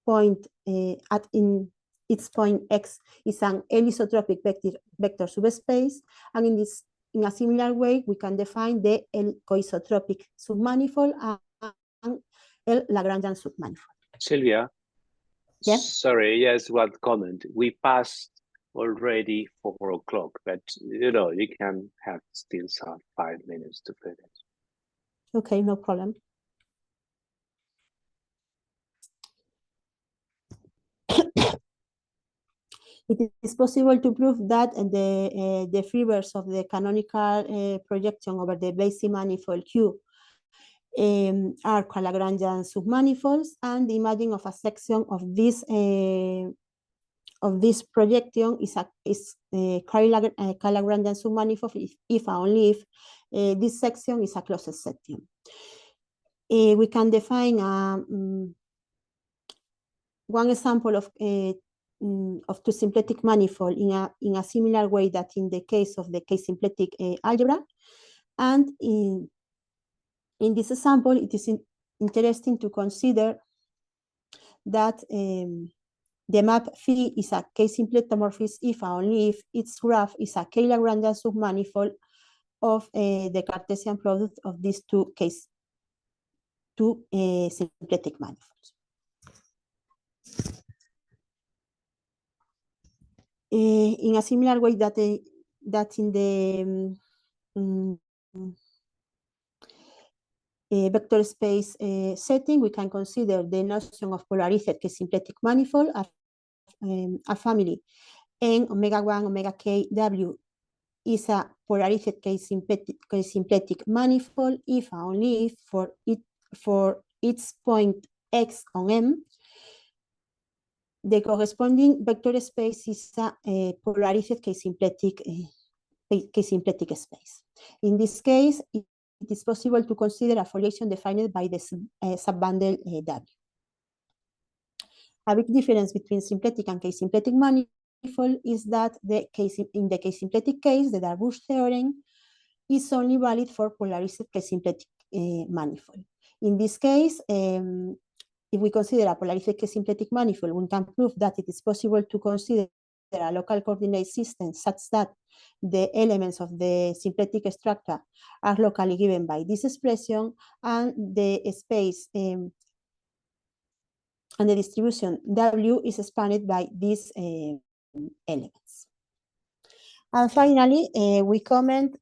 [SPEAKER 2] point in its point X is an anisotropic vector subspace, and in a similar way we can define the coisotropic submanifold and El Lagrangian submanifold.
[SPEAKER 1] Silvia,
[SPEAKER 2] yeah?
[SPEAKER 1] Sorry, yes, one comment. We passed already 4 o'clock, but you know, you can have still some 5 minutes to finish.
[SPEAKER 2] Okay, no problem. It is possible to prove that the fibers of the canonical projection over the basic manifold Q are Lagrangian submanifolds, and the imaging of a section of this projection is a Lagrangian submanifold if only if this section is a closed section. We can define one example of two-symplectic manifold in a similar way that in the case of the K-symplectic algebra. And in this example, it is interesting to consider that the map phi is a K-symplectomorphism if only if its graph is a K-Lagrangian submanifold of the Cartesian product of these two symplectic manifolds. In a similar way that in the vector space setting, we can consider the notion of polarized K-symplectic manifold, a family N omega 1 omega k W is a polarized K-symplectic manifold if only if for its point X on M, the corresponding vector space is a polarized K-symplectic space. In this case, it is possible to consider a foliation defined by the subbundle W. A big difference between symplectic and K-symplectic manifold is that in the K-symplectic case, the Darboux theorem is only valid for polarized K-symplectic manifold. In this case, if we consider a polarized K-symplectic manifold, we can prove that it is possible to consider a local coordinate system such that the elements of the symplectic structure are locally given by this expression, and the space and the distribution W is expanded by these elements. And finally, we comment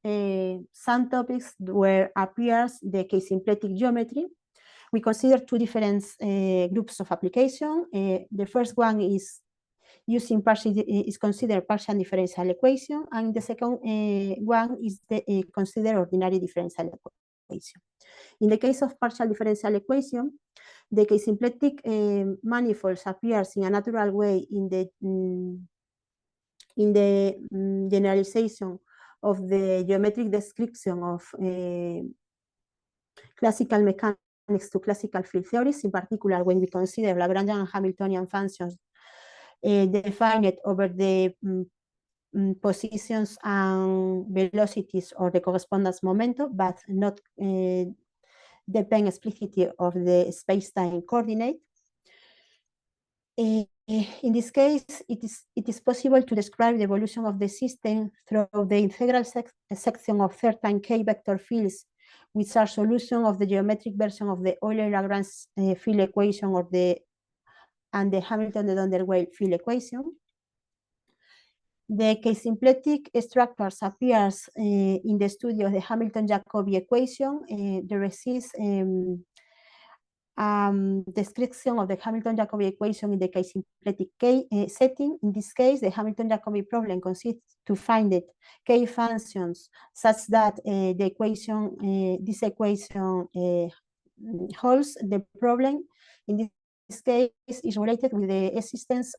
[SPEAKER 2] some topics where appears the K-symplectic geometry. We consider two different groups of application. The first one is considered partial differential equation, and the second one is considered ordinary differential equation. In the case of partial differential equation, the K-symplectic manifolds appears in a natural way in the generalization of the geometric description of classical mechanics to classical field theories, in particular when we consider Lagrangian and Hamiltonian functions defined over the positions and velocities or the correspondence momentum, but not depend explicitly of the space-time coordinate. In this case, it is possible to describe the evolution of the system through the integral section of certain k vector fields, which are solution of the geometric version of the Euler-Lagrange field equation and the Hamilton-de Donderweill field equation. The K-symplectic structures appears in the study of the Hamilton-Jacobi equation. There exists description of the Hamilton-Jacobi equation in the K-symplectic setting. In this case, the Hamilton-Jacobi problem consists to find it K functions such that the equation, this equation holds the problem. In this case, is related with the existence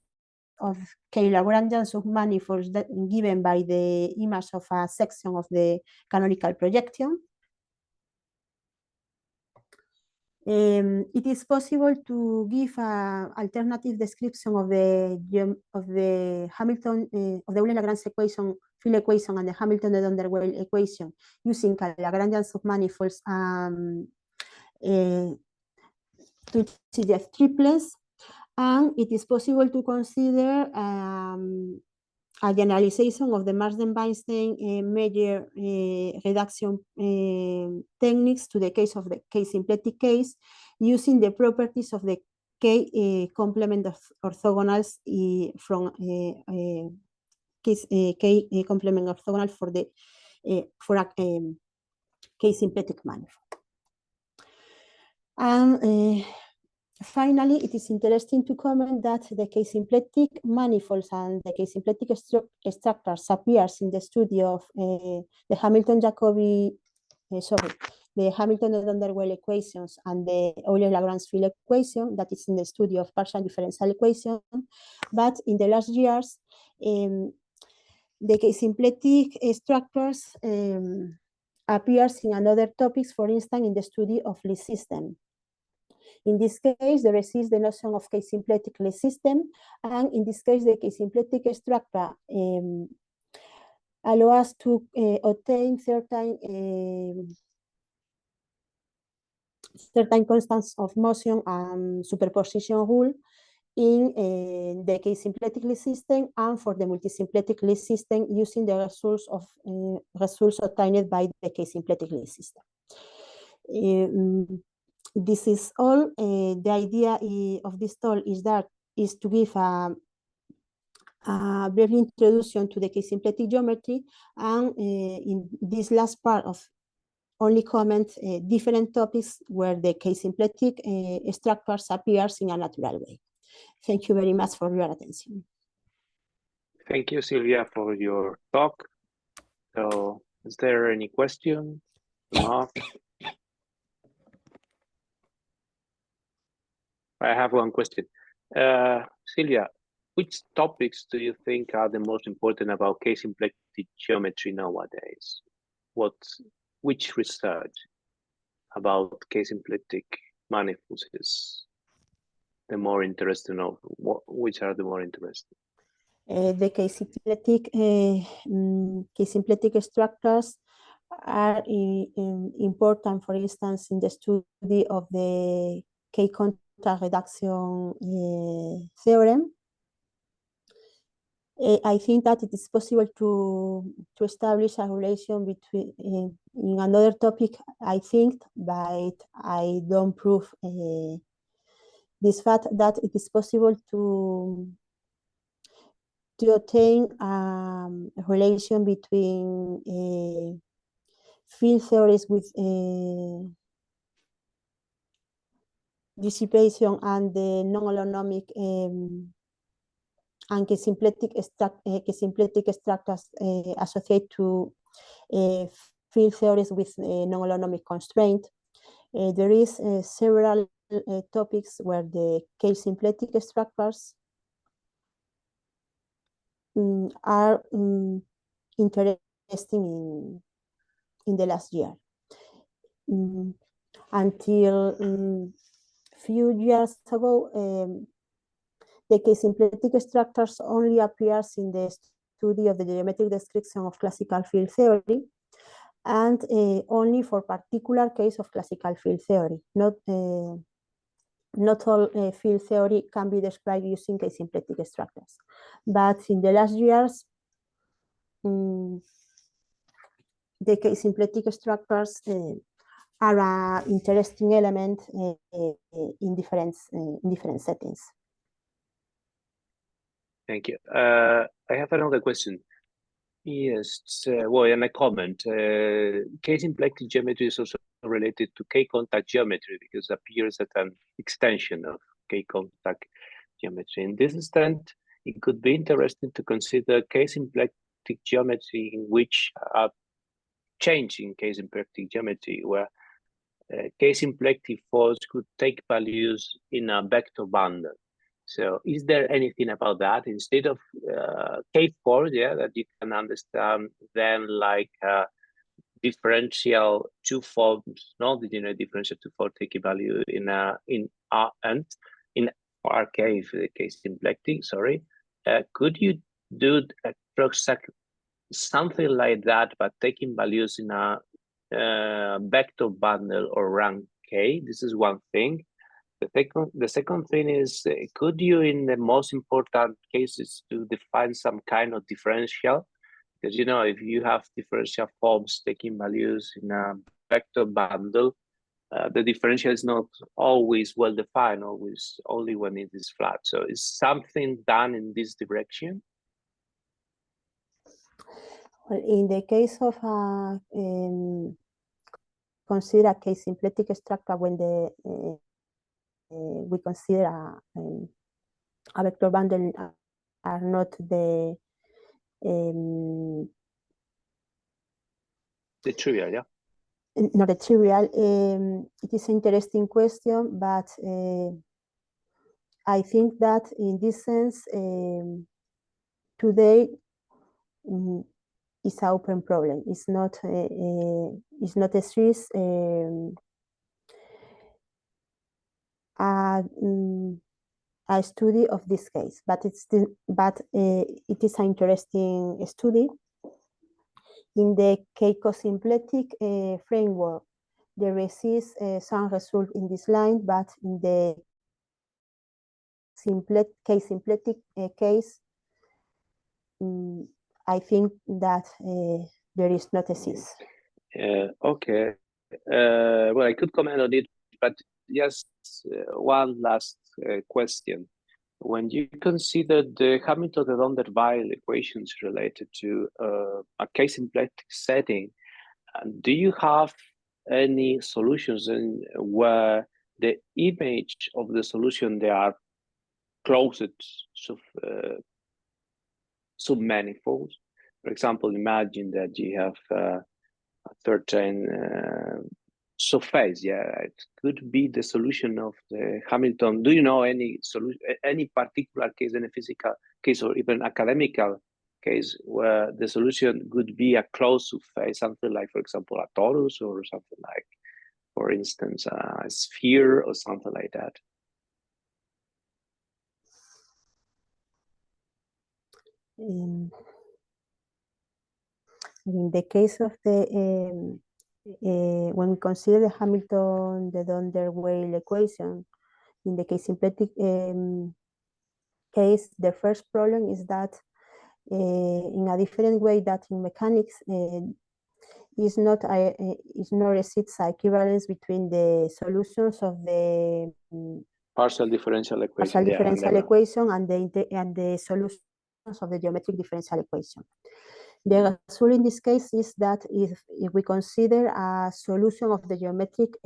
[SPEAKER 2] of K-Lagrangian submanifolds that given by the image of a section of the canonical projection. It is possible to give an alternative description of the Hamilton of the Euler-Lagrange equation, field equation, and the Hamilton-de Donderweill equation using Lagrangian submanifolds to CGF triplets, and it is possible to consider a generalization of the Marsden-Weinstein Meyer reduction techniques to the case of the K-symplectic case using the properties of the K complement of orthogonals from K complement orthogonal for a K-symplectic manifold. And finally, it is interesting to comment that the K-symplectic manifolds and the K-symplectic structures appears in the study of the Hamilton-Jacobi, the Hamilton-de Donderweill equations and the Euler-Lagrange field equation, that is in the study of partial differential equation. But in the last years, the K-symplectic structures appears in another topics, for instance, in the study of Lie system. In this case, there exists the notion of K-symplectic Lie system, and in this case, the K-symplectic structure allow us to obtain certain constants of motion and superposition rule in the K-symplectic Lie system and for the multisymplectic Lie system using the results obtained by the K-symplectic Lie system. This is all. The idea of this talk is to give a brief introduction to the K-symplectic geometry, and in this last part of only comment different topics where the K-symplectic structures appears in a natural way. Thank you very much for your attention.
[SPEAKER 1] Thank you, Silvia, for your talk. So, is there any question? Mark? I have one question. Silvia, which topics do you think are the most important about K-symplectic geometry nowadays? Which research about K-symplectic manifolds is the more interesting of? Which are the more interesting?
[SPEAKER 2] The K-symplectic structures are important, for instance, in the study of the K-contact reduction theorem. I think that it is possible to establish a relation between in another topic, I think, but I don't prove this fact that it is possible to obtain a relation between field theories with dissipation and the non-holonomic and K-symplectic structures associated to field theories with non-holonomic constraint. There is several topics where the K-symplectic structures are interesting in the last year. Until few years ago, the K-symplectic structures only appears in the study of the geometric description of classical field theory, and only for particular case of classical field theory. Not all field theory can be described using K-symplectic structures. But in the last years, the K-symplectic structures are an interesting element in different settings.
[SPEAKER 1] Thank you. I have another question. Yes, well, and a comment. K-symplectic geometry is also related to K-contact geometry because it appears as an extension of K-contact geometry. In this extent, it could be interesting to consider K-symplectic geometry in which a change in K-symplectic geometry where K-symplectic folds could take values in a vector bundle. So is there anything about that instead of K4, that you can understand then like differential two forms, no, the differential two-fold taking value in and in RK, if the K-symplectic, sorry, could you do something like that, but taking values in a vector bundle or rank K? This is one thing. The second thing is, could you, in the most important cases, to define some kind of differential? Because, if you have differential forms taking values in a vector bundle, the differential is not always well defined, always only when it is flat. So is something done in this direction?
[SPEAKER 2] Well, in the case of consider a K-symplectic structure when we consider a vector bundle are not the
[SPEAKER 1] trivial, yeah?
[SPEAKER 2] Not a trivial. It is an interesting question, but I think that in this sense, today is an open problem. It's not a serious a study of this case, but it is an interesting study. In the K-symplectic framework, there exists some result in this line, but in the K-symplectic case, I think that there is not exist.
[SPEAKER 1] Okay. Well, I could comment on it, but just one last question. When you consider the Hamilton-Donders-Weil equations related to a K-symplectic setting, do you have any solutions where the image of the solution they are closed submanifolds? For example, imagine that you have a certain subphase. It could be the solution of the Hamilton. Do you know any solution, any particular case in a physical case or even academical case where the solution could be a closed subphase, something like, for example, a torus or something like, for instance, a sphere or something like that?
[SPEAKER 2] In the case of the when we consider the Hamilton-Donders-Weil equation, in the K-symplectic case, the first problem is that in a different way that in mechanics, is not exists equivalence between the solutions of the
[SPEAKER 1] partial differential equation,
[SPEAKER 2] and the solutions of the geometric differential equation. The result in this case is that if we consider a solution of the geometric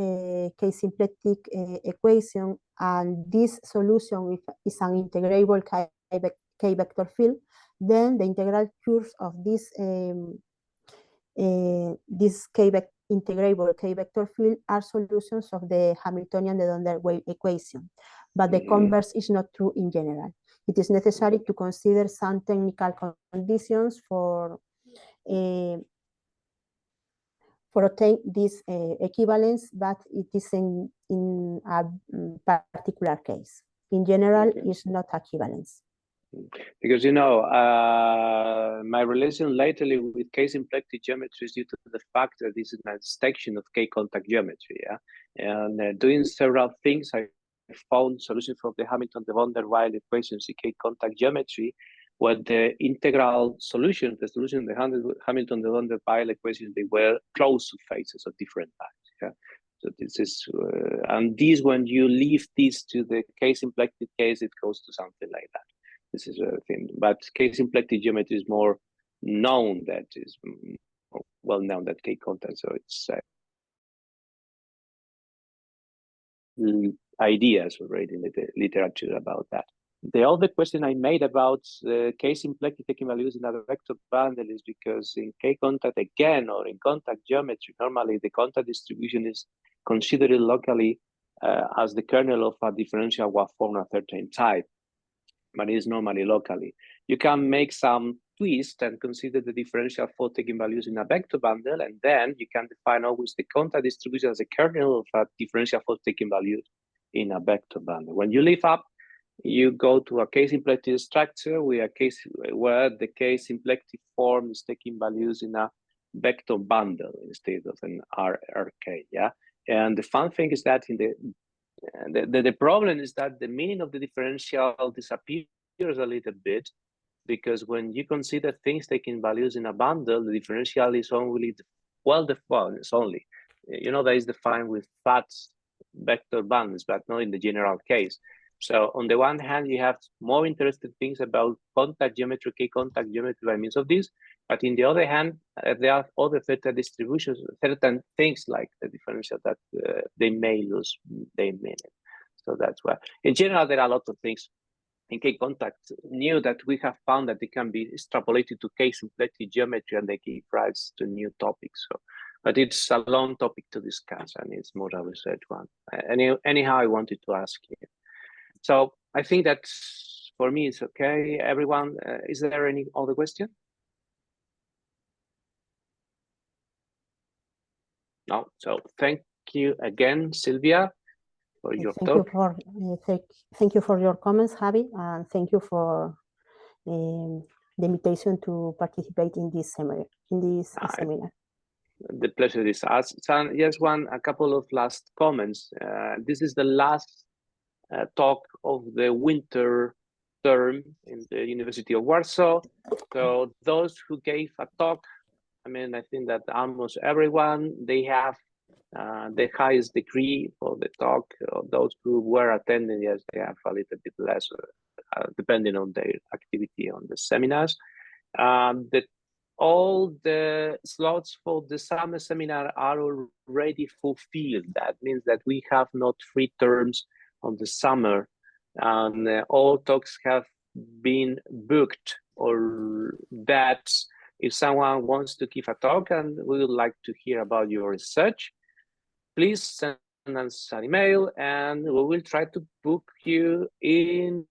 [SPEAKER 2] K-symplectic equation, and this solution is an integrable K-vector field, then the integral curves of this this integrable k-vector field are solutions of the Hamiltonian de Donder wave equation, but the converse is not true in general. It is necessary to consider some technical conditions for obtain this equivalence, but it is in a particular case. In general, it's not equivalence.
[SPEAKER 1] Because, my relation lately with k-symplectic geometry is due to the fact that this is an extension of k-contact geometry, and doing several things, I found solutions for the Hamilton-de Donder-Weil equations in k-contact geometry, where the integral solution, the solution of the Hamilton-de Donder-Weil equations, they were close to faces of different types. Yeah? So this is, and this, when you leave this to the k-symplectic case, it goes to something like that. This is a thing, but k-symplectic geometry is more known, that is more well known than k-contact, so it's ideas already in the literature about that. The other question I made about k-symplectic taking values in a vector bundle is because in k-contact again, or in contact geometry, normally the contact distribution is considered locally as the kernel of a differential of form a certain type, but it is normally locally. You can make some twist and consider the differential for taking values in a vector bundle, and then you can define always the contact distribution as a kernel of a differential for taking values in a vector bundle. When you leave up, you go to a k-symplectic structure where the k-symplectic form is taking values in a vector bundle instead of an RK. Yeah, and the fun thing is that in the problem is that the meaning of the differential disappears a little bit, because when you consider things taking values in a bundle, the differential is only well-defined. It's only, that is defined with flat vector bundles, but not in the general case. So on the one hand, you have more interesting things about contact geometry, k-contact geometry by means of this, but in the other hand, there are other theta distributions, certain things like the differential that they may lose their meaning. So that's why. In general, there are a lot of things in k-contact new that we have found that they can be extrapolated to k-symplectic geometry, and they give rise to new topics. So, but it's a long topic to discuss, and it's more a research one. Anyhow, I wanted to ask you. So I think that for me it's okay. Everyone, is there any other question? No. So thank you again, Silvia, for your talk.
[SPEAKER 2] Thank you for your comments, Javi, and thank you for the invitation to participate in this seminar.
[SPEAKER 1] The pleasure is ours. So just a couple of last comments. This is the last talk of the winter term in the University of Warsaw. So those who gave a talk, I think that almost everyone, they have the highest degree for the talk. Those who were attending, yes, they have a little bit less, depending on their activity on the seminars. All the slots for the summer seminar are already fulfilled. That means that we have not free terms on the summer, and all talks have been booked, or that if someone wants to give a talk and we would like to hear about your research, please send us an email and we will try to book you in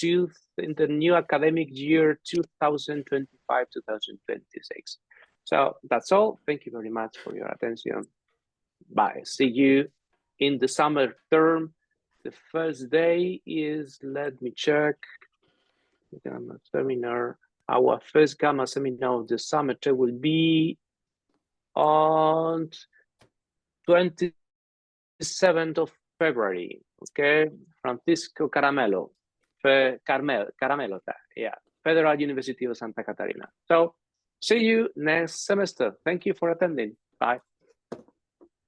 [SPEAKER 1] the new academic year 2025-2026. So that's all. Thank you very much for your attention. Bye. See you in the summer term. The first day is, let me check, Gamma seminar. Our first Gamma seminar of the summer term will be on 27th of February. Okay, Francisco Caramelo, yeah, Federal University of Santa Catarina. So see you next semester. Thank you for attending. Bye.